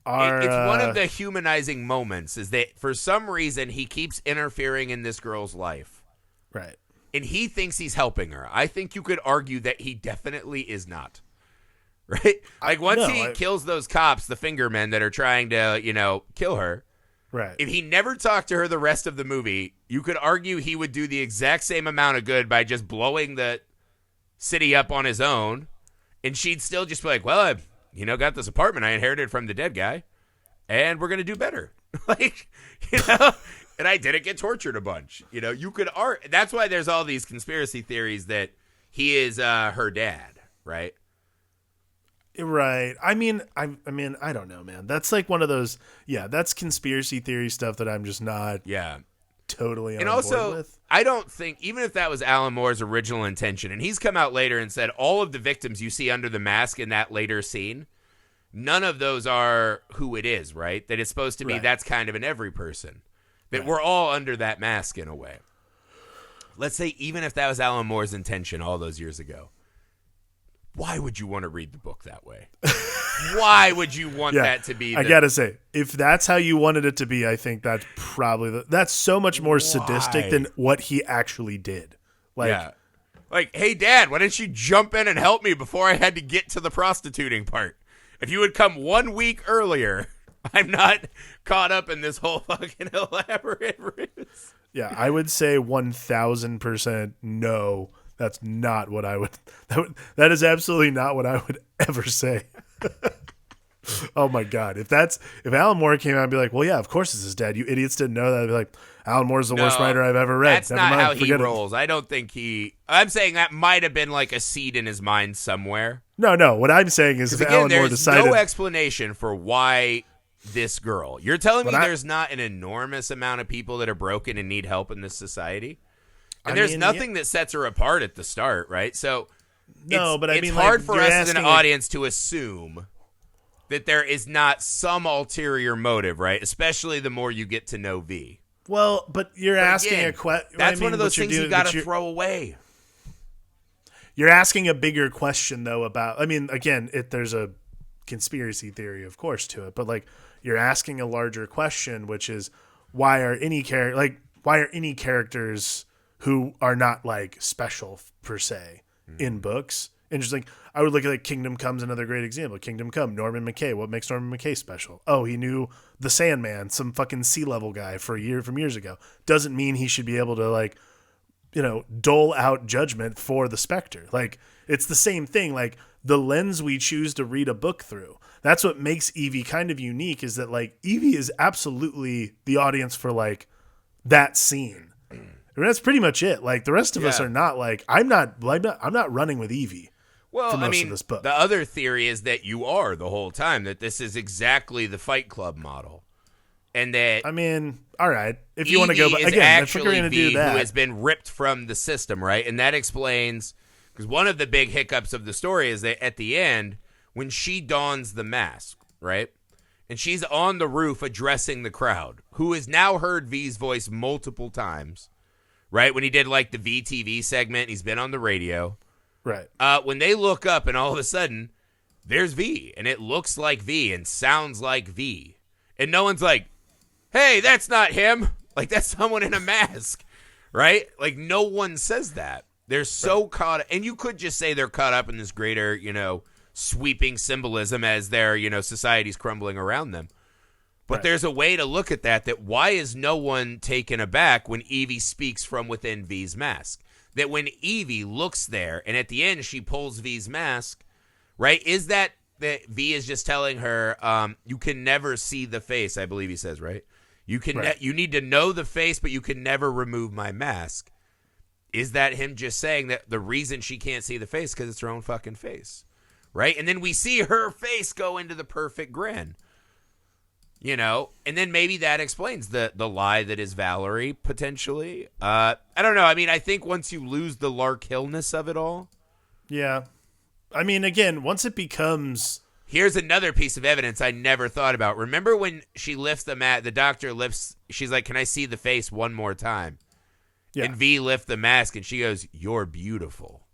it's one of the humanizing moments is that for some reason he keeps interfering in this girl's life. Right. And he thinks he's helping her. I think you could argue that he definitely is not. Right? Like once he kills those cops, the fingermen that are trying to, you know, kill her. Right. If he never talked to her the rest of the movie, you could argue he would do the exact same amount of good by just blowing the city up on his own. And she'd still just be like, well, I've, got this apartment I inherited from the dead guy, and we're going to do better. Like, and I didn't get tortured a bunch. You could argue. That's why there's all these conspiracy theories that he is her dad, right? Right. I mean, I don't know, man. That's like one of those, that's conspiracy theory stuff that I'm just not totally on board with. I don't think, even if that was Alan Moore's original intention, and he's come out later and said all of the victims you see under the mask in that later scene, none of those are who it is, right? That it's supposed to be that's kind of in every person. That we're all under that mask in a way. Let's say even if that was Alan Moore's intention all those years ago. Why would you want to read the book that way? Why would you want that to be? I gotta say, if that's how you wanted it to be, I think that's probably that's so much more sadistic than what he actually did. Like, hey, Dad, why didn't you jump in and help me before I had to get to the prostituting part? If you had come 1 week earlier, I'm not caught up in this whole fucking elaborate ruse. Yeah, I would say 1,000% no. That's not what I would. That is absolutely not what I would ever say. Oh my God. If Alan Moore came out and be like, well, yeah, of course it's his dad. You idiots didn't know that. I'd be like, Alan Moore's the worst writer I've ever read. That's not how he rolls. I don't think I'm saying that might have been like a seed in his mind somewhere. No. What I'm saying is if Alan Moore decided. There's no explanation for why this girl. You're telling me there's not an enormous amount of people that are broken and need help in this society? And there's nothing that sets her apart at the start, right? So it's hard for us as an audience to assume that there is not some ulterior motive, right? Especially the more you get to know V. Well, but you're asking a question. That's one of those things you got to throw away. You're asking a bigger question, though, about. I mean, again, there's a conspiracy theory, of course, to it, but like you're asking a larger question, which is why are any characters who are not like special per se in books interesting? I would look at Kingdom Come's another great example. Kingdom Come, Norman McKay. What makes Norman McKay special? Oh, he knew the Sandman, some fucking sea level guy from years ago. Doesn't mean he should be able to dole out judgment for the Spectre. Like it's the same thing. Like the lens we choose to read a book through. That's what makes Evie kind of unique. Is that like Evie is absolutely the audience for like that scene. I mean, that's pretty much it. Like the rest of us are not like I'm not running with Evie. Well, for most of this book. The other theory is that you are the whole time, that this is exactly the Fight Club model. And that all right. If you want to go back again, if we're going to do that, who has been ripped from the system, right? And that explains because one of the big hiccups of the story is that at the end, when she dons the mask, right? And she's on the roof addressing the crowd, who has now heard V's voice multiple times, right? When he did like the VTV segment, he's been on the radio. Right. When they look up and all of a sudden there's V and it looks like V and sounds like V. And no one's like, hey, that's not him. Like that's someone in a mask, right? Like no one says that. They're so caught up. And you could just say they're caught up in this greater, sweeping symbolism as their, society's crumbling around them. But there's a way to look at that why is no one taken aback when Evie speaks from within V's mask? That when Evie looks there and at the end she pulls V's mask, right? Is that V is just telling her, you can never see the face, I believe he says, right? You need to know the face, but you can never remove my mask. Is that him just saying that the reason she can't see the face because it's her own fucking face, right? And then we see her face go into the perfect grin. And then maybe that explains the lie that is Valerie, potentially. I don't know. I mean, I think once you lose the Lark Hill-ness of it all. Yeah. I mean, again, once it becomes... Here's another piece of evidence I never thought about. Remember when she lifts the doctor lifts, she's like, can I see the face one more time? Yeah. And V lifts the mask and she goes, you're beautiful.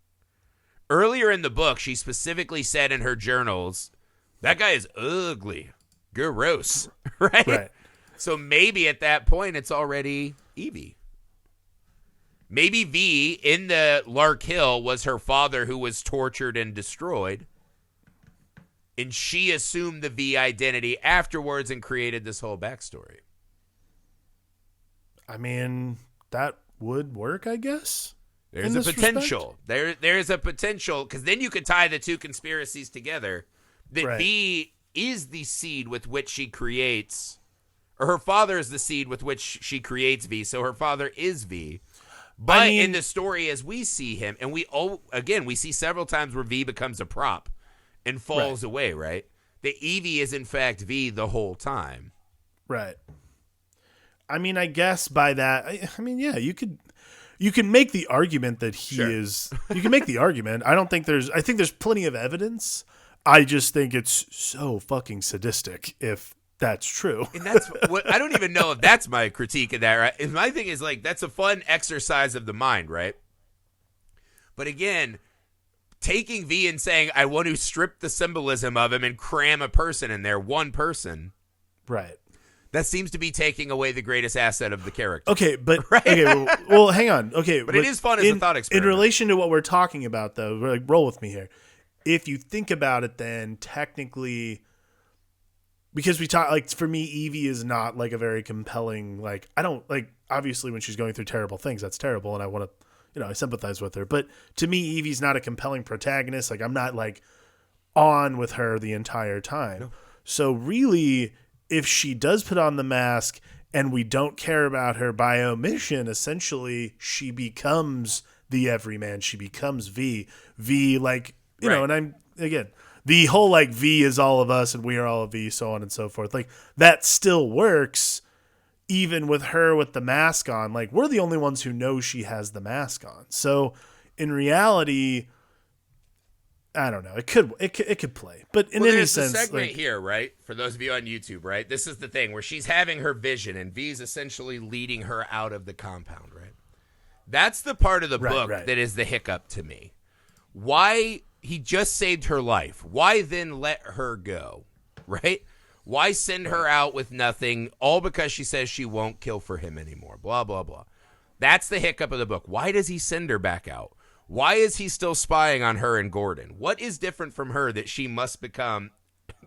Earlier in the book, she specifically said in her journals, that guy is ugly. Gross, right? So maybe at that point it's already Evie. Maybe V in the Lark Hill was her father who was tortured and destroyed, and she assumed the V identity afterwards and created this whole backstory. I mean, that would work, I guess. There's a potential. There's a potential because then you could tie the two conspiracies together. That V is the seed with which she creates, or her father is the seed with which she creates V, so her father is V. But in the story as we see him, and we see several times where V becomes a prop and falls away, right? The Evie is in fact V the whole time. Right. I mean, I guess by that, yeah, you can make the argument that he is, you can make the argument. I think there's plenty of evidence. I just think it's so fucking sadistic if that's true. And that's what I don't even know if that's my critique of that, right? And my thing is like that's a fun exercise of the mind, right? But again, taking V and saying I want to strip the symbolism of him and cram a person in there, one person. Right. That seems to be taking away the greatest asset of the character. Okay, but well, hang on. Okay, but it is fun as a thought experiment. In relation to what we're talking about, though, like, roll with me here. If you think about it, then technically, because we talk, like, for me, Evie is not like a very compelling, like, I don't like, obviously when she's going through terrible things, that's terrible. And I want to, I sympathize with her, but to me, Evie's not a compelling protagonist. Like I'm not like on with her the entire time. No. So really, if she does put on the mask and we don't care about her by omission, essentially she becomes the everyman. She becomes V. V, like, you know, and I'm, again, the whole like V is all of us and we are all of V, so on and so forth. Like, that still works even with her with the mask on. Like, we're the only ones who know she has the mask on. So in reality, I don't know. It could play, but in any sense, the segment like, here, right? For those of you on YouTube, right? This is the thing where she's having her vision, and V's essentially leading her out of the compound, right? That's the part of the book that is the hiccup to me. Why he just saved her life? Why then let her go? Right? Why send her out with nothing? All because she says she won't kill for him anymore. Blah blah blah. That's the hiccup of the book. Why does he send her back out? Why is he still spying on her and Gordon? What is different from her that she must become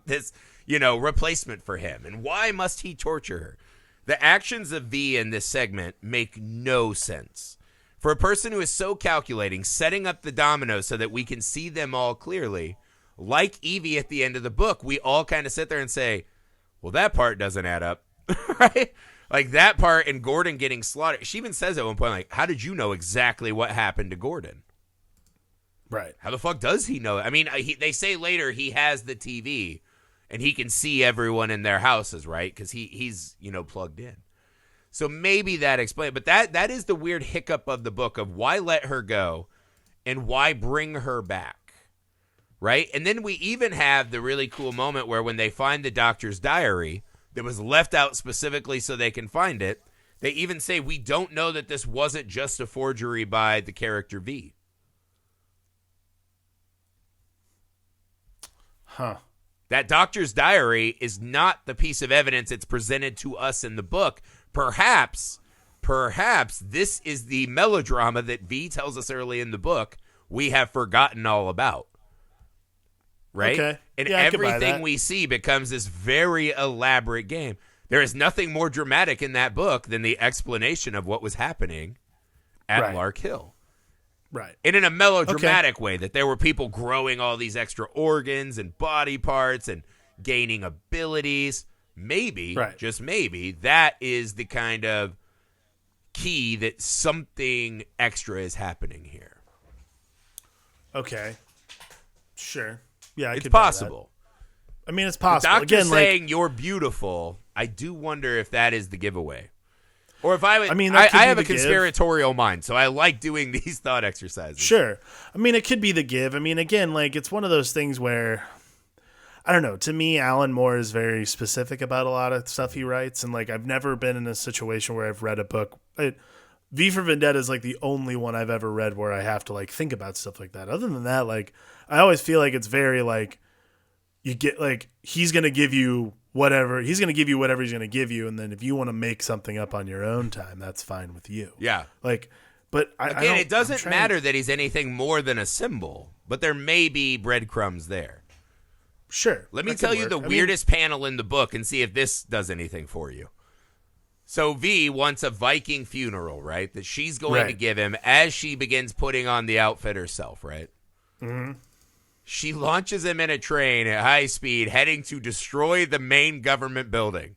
this, replacement for him? And why must he torture her? The actions of V in this segment make no sense. For a person who is so calculating, setting up the dominoes so that we can see them all clearly, like Evie at the end of the book, we all kind of sit there and say, well, that part doesn't add up, right? Like that part and Gordon getting slaughtered. She even says at one point, like, how did you know exactly what happened to Gordon? Right. How the fuck does he know? I mean, they say later he has the TV and he can see everyone in their houses, right? Because he's plugged in. So maybe that explains. But that is the weird hiccup of the book of why let her go and why bring her back, right? And then we even have the really cool moment where when they find the doctor's diary that was left out specifically so they can find it, they even say, we don't know that this wasn't just a forgery by the character V. Huh. That doctor's diary is not the piece of evidence it's presented to us in the book. Perhaps this is the melodrama that V tells us early in the book we have forgotten all about. Right? Okay. And yeah, everything we see becomes this very elaborate game. There is nothing more dramatic in that book than the explanation of what was happening at Lark Hill. Right. And in a melodramatic way, that there were people growing all these extra organs and body parts and gaining abilities. Maybe, just maybe, that is the kind of key that something extra is happening here. Okay. Sure. Yeah, it's possible. I mean, it's possible. The doctor Again, saying you're beautiful, I do wonder if that is the giveaway. Or if I have a conspiratorial mind, so I like doing these thought exercises. Sure. I mean, it could be the give. I mean, again, like, it's one of those things where, I don't know, to me, Alan Moore is very specific about a lot of stuff he writes, and, like, I've never been in a situation where I've read a book. V for Vendetta is, like, the only one I've ever read where I have to, like, think about stuff like that. Other than that, like, I always feel like it's very, like, you get, like, he's going to give you whatever he's going to give you, and then if you want to make something up on your own time, that's fine with you. Yeah. Like, but again, it doesn't matter that he's anything more than a symbol, but there may be breadcrumbs there. Sure. Let me tell you the weirdest panel in the book and see if this does anything for you. So V wants a Viking funeral, right? That she's going to give him as she begins putting on the outfit herself, right? Mm-hmm. She launches him in a train at high speed, heading to destroy the main government building.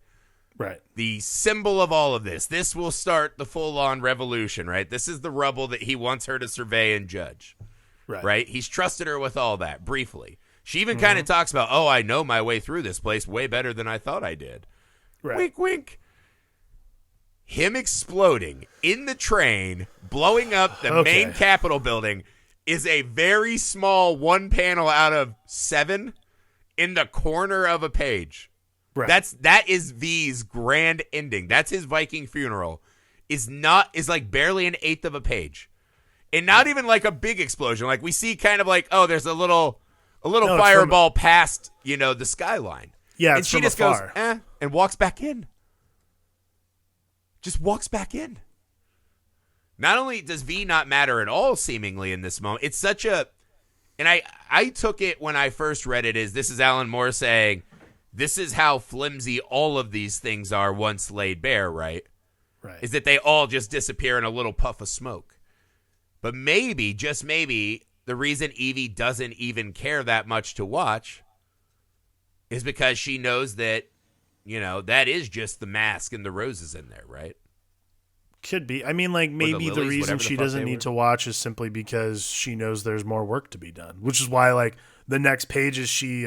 Right. The symbol of all of this. This will start the full-on revolution, right? This is the rubble that he wants her to survey and judge. Right? He's trusted her with all that, briefly. She even kind of talks about, I know my way through this place way better than I thought I did. Right. Wink, wink. Him exploding in the train, blowing up the main Capitol building, is a very small one panel out of 7 in the corner of a page. Right. That is V's grand ending. That's his Viking funeral. Is like barely an eighth of a page. And not even like a big explosion. Like we see kind of like, there's a little fireball past, the skyline. Yeah, and she just afar. goes, and walks back in. Just walks back in. Not only does V not matter at all, seemingly, in this moment, it's such a... And I took it when I first read it as this is Alan Moore saying, this is how flimsy all of these things are once laid bare, right? Right. Is that they all just disappear in a little puff of smoke. But maybe, just maybe, the reason Evie doesn't even care that much to watch is because she knows that, that is just the mask and the roses in there, right? Could be. I mean, like, maybe the reason she doesn't need to watch is simply because she knows there's more work to be done, which is why, like, the next page is she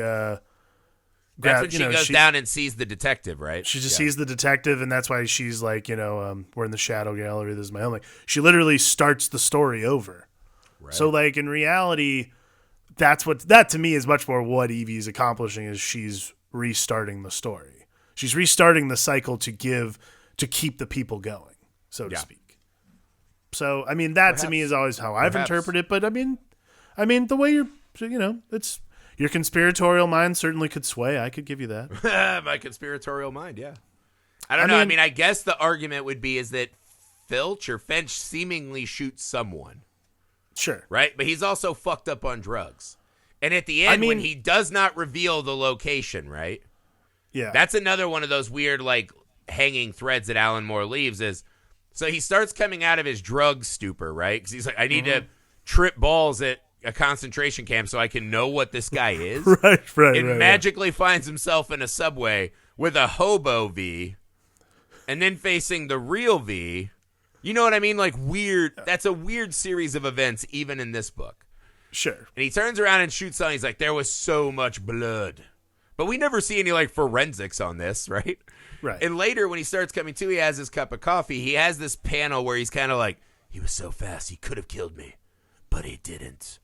that's when she goes down and sees the detective, right? She just sees the detective, and that's why she's like, we're in the shadow gallery, this is my home. Like, she literally starts the story over. Right. So, like, in reality, that to me is much more what Evie's accomplishing, is she's restarting the story. She's restarting the cycle to keep the people going, so to speak. So, I mean, that to me is always how I've interpreted it. But I mean, the way it's your conspiratorial mind certainly could sway. I could give you that. My conspiratorial mind, yeah. I don't know. I mean, I guess the argument would be is that Finch seemingly shoots someone. Sure. Right? But he's also fucked up on drugs. And at the end, when he does not reveal the location, right? Yeah. That's another one of those weird, like, hanging threads that Alan Moore leaves is, so he starts coming out of his drug stupor, right? Because he's like, I need to trip balls at a concentration camp so I can know what this guy is. right. Magically finds himself in a subway with a hobo V and then facing the real V. You know what I mean? Like, weird. That's a weird series of events, even in this book. Sure. And he turns around and shoots someone. He's like, there was so much blood. But we never see any, like, forensics on this, right? Right. And later, when he starts coming to, he has his cup of coffee. He has this panel where he's kind of like, he was so fast, he could have killed me, but he didn't.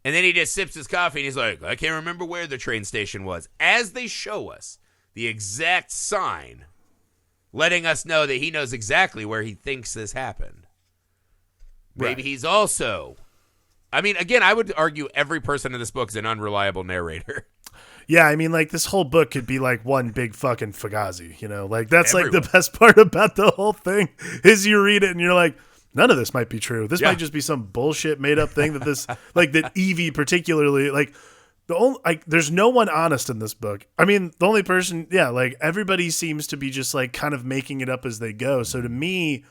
And then he just sips his coffee, and he's like, I can't remember where the train station was. As they show us the exact sign, letting us know that he knows exactly where he thinks this happened. Maybe he's also... I mean, again, I would argue every person in this book is an unreliable narrator. Yeah, I mean, like, this whole book could be like one big fucking Fugazi, Like, that's like the best part about the whole thing is you read it and you're like, none of this might be true. This might just be some bullshit made up thing that this, like, that Evie particularly, like, there's no one honest in this book. I mean, the only person, like, everybody seems to be just, like, kind of making it up as they go. So to me,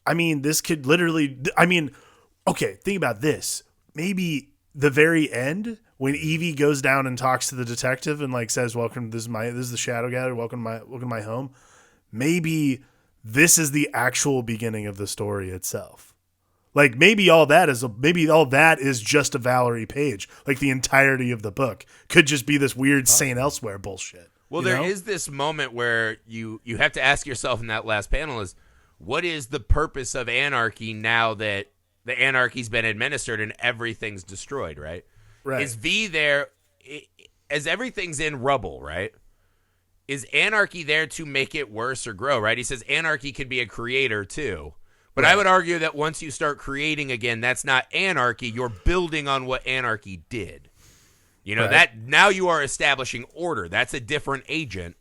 I mean, this could literally, okay, think about this. Maybe the very end, when Evie goes down and talks to the detective and, like, says, "Welcome, this is the Shadow Gallery. Welcome to my home." Maybe this is the actual beginning of the story itself. Like, maybe all that is just a Valerie page. Like, the entirety of the book could just be this weird Saint Elsewhere bullshit. Well, there is this moment where you have to ask yourself in that last panel is, what is the purpose of anarchy now that the anarchy's been administered and everything's destroyed, right? Right. Is V there, as everything's in rubble, right? Is anarchy there to make it worse or grow, right? He says anarchy can be a creator too. But I would argue that once you start creating again, that's not anarchy. You're building on what anarchy did. That now you are establishing order. That's a different agent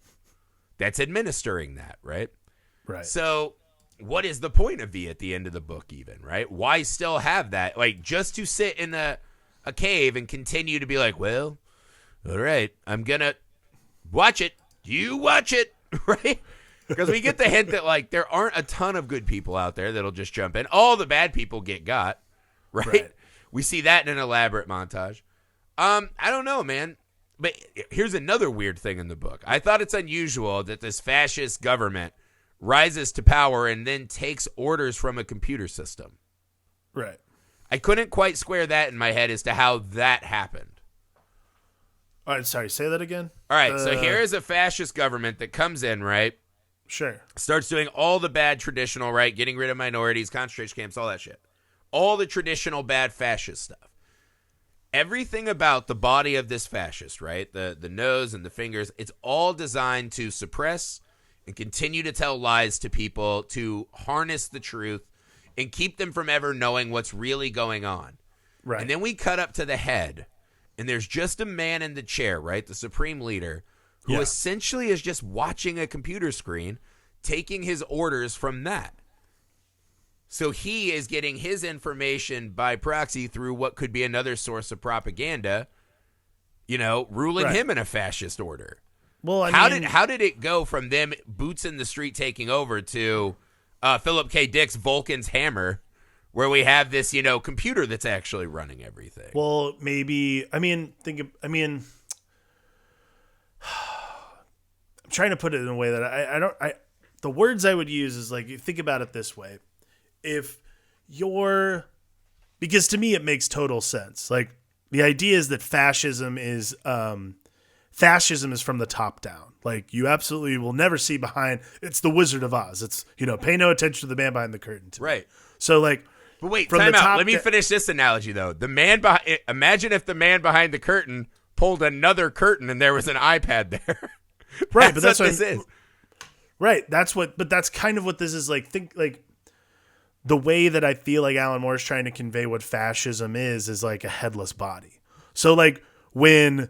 that's administering that, right? Right. So what is the point of V at the end of the book even, right? Why still have that? Like, just to sit in a cave and continue to be like, well, all right, I'm going to watch it. You watch it, right? Because we get the hint that, like, there aren't a ton of good people out there that'll just jump in. All the bad people get got, right? We see that in an elaborate montage. I don't know, man. But here's another weird thing in the book. I thought it's unusual that this fascist government rises to power and then takes orders from a computer system. Right. I couldn't quite square that in my head as to how that happened. All right, sorry, say that again. All right, so here is a fascist government that comes in, right? Sure. Starts doing all the bad traditional, right? Getting rid of minorities, concentration camps, all that shit. All the traditional bad fascist stuff. Everything about the body of this fascist, right? The nose and the fingers, it's all designed to suppress and continue to tell lies to people, to harness the truth, and keep them from ever knowing what's really going on. Right. And then we cut up to the head, and there's just a man in the chair, right? The supreme leader, who essentially is just watching a computer screen, taking his orders from that. So he is getting his information by proxy through what could be another source of propaganda, ruling him in a fascist order. Well, how did it go from them boots in the street taking over to Philip K. Dick's Vulcan's hammer, where we have this, computer that's actually running everything? Well, maybe. I'm trying to put it in a way that I don't. The words I would use is like, you think about it this way. If you're, because to me it makes total sense. Like, the idea is that fascism is from the top down. Like, you absolutely will never see behind. It's the Wizard of Oz. It's, pay no attention to the man behind the curtain. Right. So like, but wait, time out. Let me finish this analogy though. Imagine if the man behind the curtain pulled another curtain and there was an iPad there. Right, but that's what this is. Right, but that's kind of what this is like. Think like the way that I feel like Alan Moore is trying to convey what fascism is like a headless body. So like when,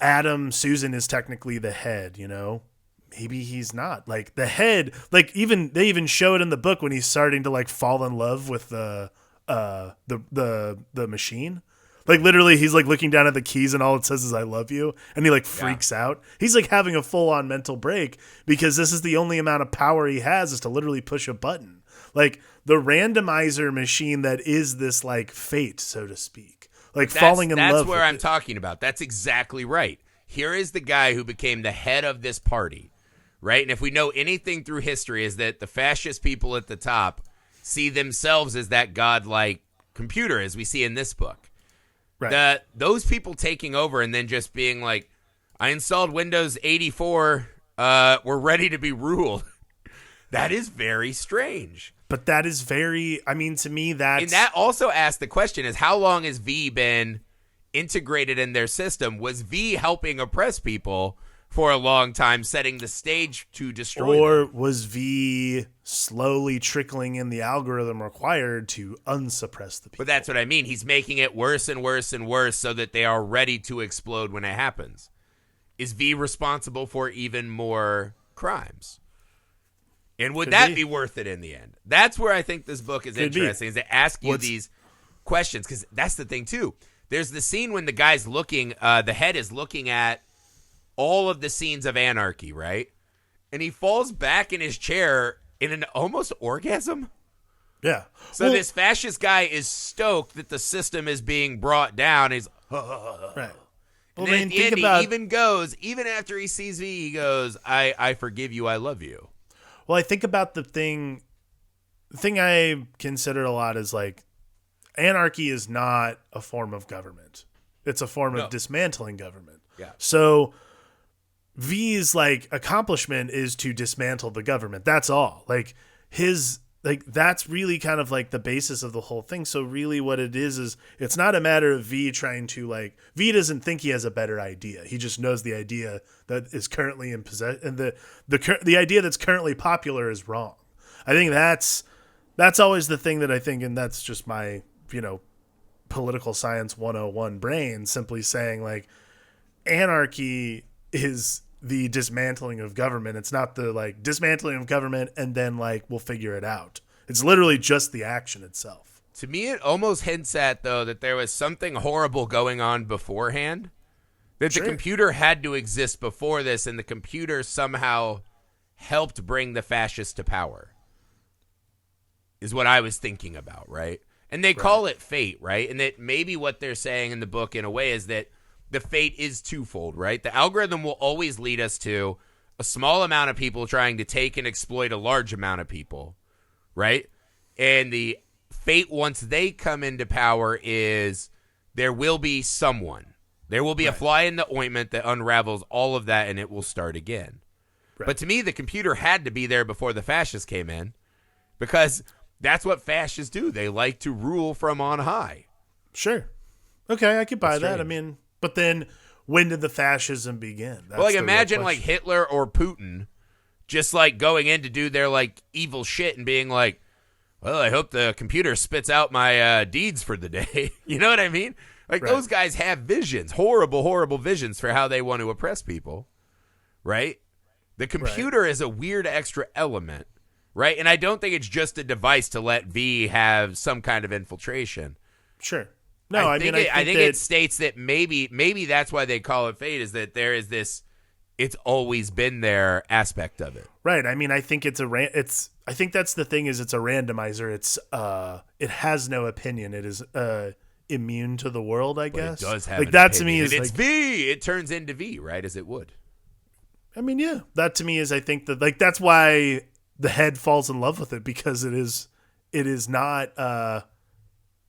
Adam Susan is technically the head, maybe he's not. Like the head, like they even show it in the book when he's starting to like fall in love with the machine. Like literally he's like looking down at the keys and all it says is I love you, and he like freaks out. He's like having a full on mental break because this is the only amount of power he has is to literally push a button. Like the randomizer machine that is this like fate, so to speak. Like falling in love. That's where I'm talking about. That's exactly right. Here is the guy who became the head of this party, right? And if we know anything through history is that the fascist people at the top see themselves as that godlike computer, as we see in this book. Right. Those people taking over and then just being like, I installed Windows 84, we're ready to be ruled. That is very strange. But that is very, to me, that's... And that also asks the question is, how long has V been integrated in their system? Was V helping oppress people for a long time, setting the stage to destroy them? Or was V slowly trickling in the algorithm required to unsuppress the people? But that's what I mean. He's making it worse and worse and worse so that they are ready to explode when it happens. Is V responsible for even more crimes? And would that be worth it in the end? That's where I think this book is interesting, is to ask you these questions, because that's the thing, too. There's the scene when the guy's looking, the head is looking at all of the scenes of anarchy, right? And he falls back in his chair in an almost orgasm. Yeah. So this fascist guy is stoked that the system is being brought down. He's right. And then at the end, even after he sees me, he goes, I forgive you, I love you. Well, I think about the thing I consider a lot is like, anarchy is not a form of government. It's a form of dismantling government. Yeah. So V's like accomplishment is to dismantle the government. That's all. Like that's really kind of like the basis of the whole thing. So really what it is it's not a matter of V trying to V doesn't think he has a better idea. He just knows the idea that is currently in possession, and the idea that's currently popular is wrong. I think that's always the thing that I think, and that's just my, political science 101 brain simply saying like anarchy is the dismantling of government. It's not the dismantling of government and then we'll figure it out. It's literally just the action itself. To me, it almost hints at, though, that there was something horrible going on beforehand. That the computer had to exist before this, and the computer somehow helped bring the fascists to power. Is what I was thinking about, right? And they call it fate, right? And that maybe what they're saying in the book, in a way, is that the fate is twofold, right? The algorithm will always lead us to a small amount of people trying to take and exploit a large amount of people, right? And the fate, once they come into power, is there will be someone. There will be a fly in the ointment that unravels all of that, and it will start again. Right. But to me, the computer had to be there before the fascists came in, because that's what fascists do. They like to rule from on high. Sure. Okay, I could buy that. But then when did the fascism begin? That's imagine Hitler or Putin just going in to do their evil shit and being like, well, I hope the computer spits out my deeds for the day. You know what I mean? Those guys have visions, horrible, horrible visions for how they want to oppress people, right? The computer is a weird extra element, right? And I don't think it's just a device to let V have some kind of infiltration. Sure. No, I think it states that maybe that's why they call it fate, is that there is this it's always been there aspect of it. Right. I think I think that's the thing, is it's a randomizer. It's it has no opinion. It is immune to the world, I guess. It does have like that opinion. To me is and it's like, V. It turns into V, right? As it would. I mean, yeah, that to me is, I think that like that's why the head falls in love with it, because it is not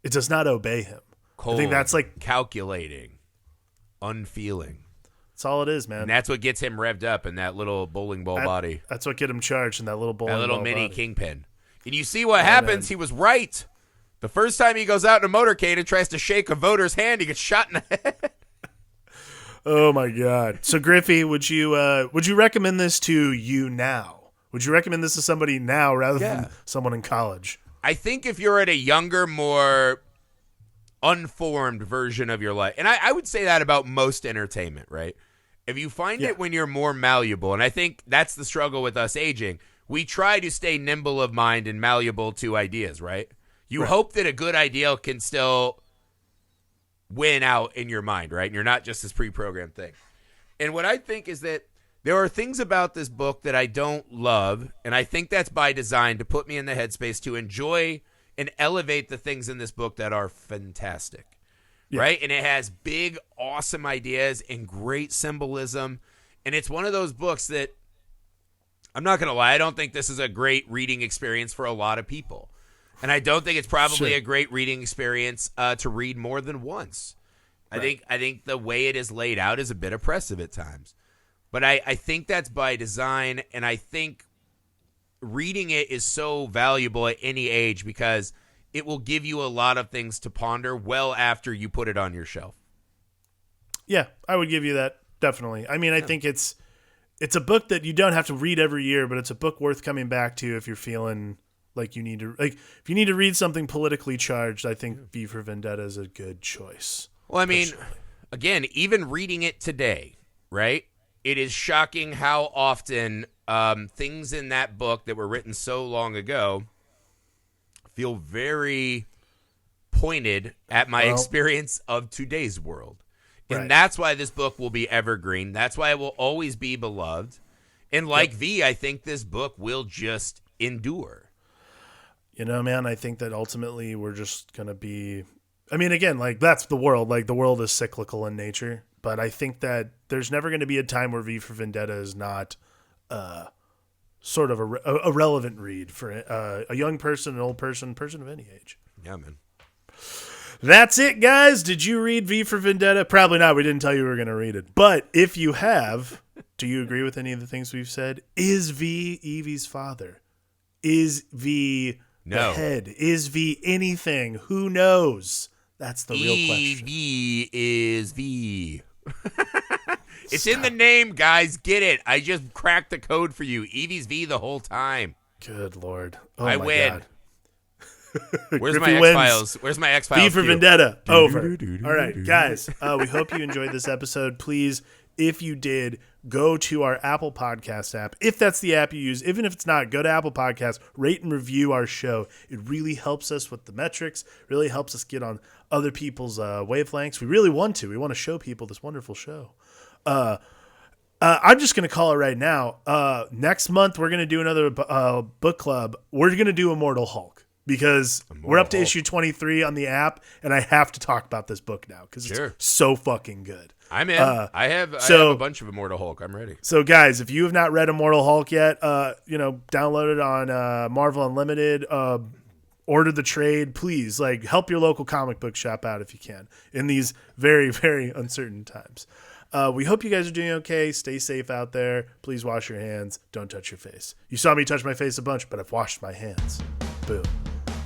it does not obey him. Cold, I think that's like calculating, unfeeling. That's all it is, man. And that's what gets him revved up in that little bowling ball body. That's what get him charged in that little bowling ball that little mini body. Kingpin. And you see what happens. Man. He was right. The first time he goes out in a motorcade and tries to shake a voter's hand, he gets shot in the head. Oh my God! So Griffey, would you recommend this to you now? Would you recommend this to somebody now rather than someone in college? I think if you're at a younger, more unformed version of your life, and I would say that about most entertainment, right? If you find it when you're more malleable, and I think that's the struggle with us aging, we try to stay nimble of mind and malleable to ideas, right? You hope that a good idea can still win out in your mind, right? And you're not just this pre-programmed thing. And what I think is that there are things about this book that I don't love, and I think that's by design to put me in the headspace to enjoy and elevate the things in this book that are fantastic, right? And it has big, awesome ideas and great symbolism. And it's one of those books that, I'm not going to lie, I don't think this is a great reading experience for a lot of people. And I don't think it's probably a great reading experience to read more than once. I think the way it is laid out is a bit oppressive at times. But I think that's by design, and I think reading it is so valuable at any age because it will give you a lot of things to ponder well after you put it on your shelf. Yeah, I would give you that, definitely. I mean, I think it's a book that you don't have to read every year, but it's a book worth coming back to if you're feeling like you need to, like if you need to read something politically charged. I think V for Vendetta is a good choice. Well, I mean, again, even reading it today, right? It is shocking how often things in that book that were written so long ago feel very pointed at my experience of today's world. And that's why this book will be evergreen. That's why it will always be beloved. And like V, I think this book will just endure. You know, man, I think that ultimately we're just going to be, I mean, again, like that's the world. Like the world is cyclical in nature. But I think that there's never going to be a time where V for Vendetta is not sort of a relevant read for a young person, an old person, person of any age. Yeah, man. That's it, guys. Did you read V for Vendetta? Probably not. We didn't tell you we were going to read it. But if you have, do you agree with any of the things we've said? Is V Evie's father? Is V the head? Is V anything? Who knows? That's the real question. Evie is V. It's in the name, guys. Get it. I just cracked the code for you. Evie's V the whole time. Good Lord. Oh, I my win. God. Where's my X-Files? Where's my X-Files? V for Vendetta. Over. All right, guys. We hope you enjoyed this episode. Please, if you did, go to our Apple Podcast app. If that's the app you use, even if it's not, go to Apple Podcasts, rate and review our show. It really helps us with the metrics, really helps us get on other people's wavelengths. We really want to. We want to show people this wonderful show. I'm just going to call it right now. Next month, we're going to do another book club. We're going to do Immortal Hulk because we're up to issue 23 on the app, and I have to talk about this book now because it's so fucking good. I'm in. I have a bunch of Immortal Hulk. I'm ready. So, guys, if you have not read Immortal Hulk yet, download it on Marvel Unlimited. Order the trade, please. Like, help your local comic book shop out if you can in these very, very uncertain times. We hope you guys are doing okay. Stay safe out there. Please wash your hands. Don't touch your face. You saw me touch my face a bunch, but I've washed my hands. Boom.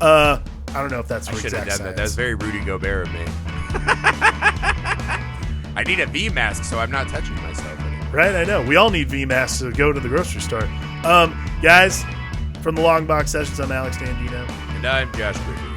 I don't know if that's for exact science. I should have done that. That was very Rudy Gobert of me. I need a V mask, so I'm not touching myself anymore. Right, I know. We all need V masks to go to the grocery store. Guys, from the Long Box Sessions, I'm Alex Dandino. And I'm Josh Griffey.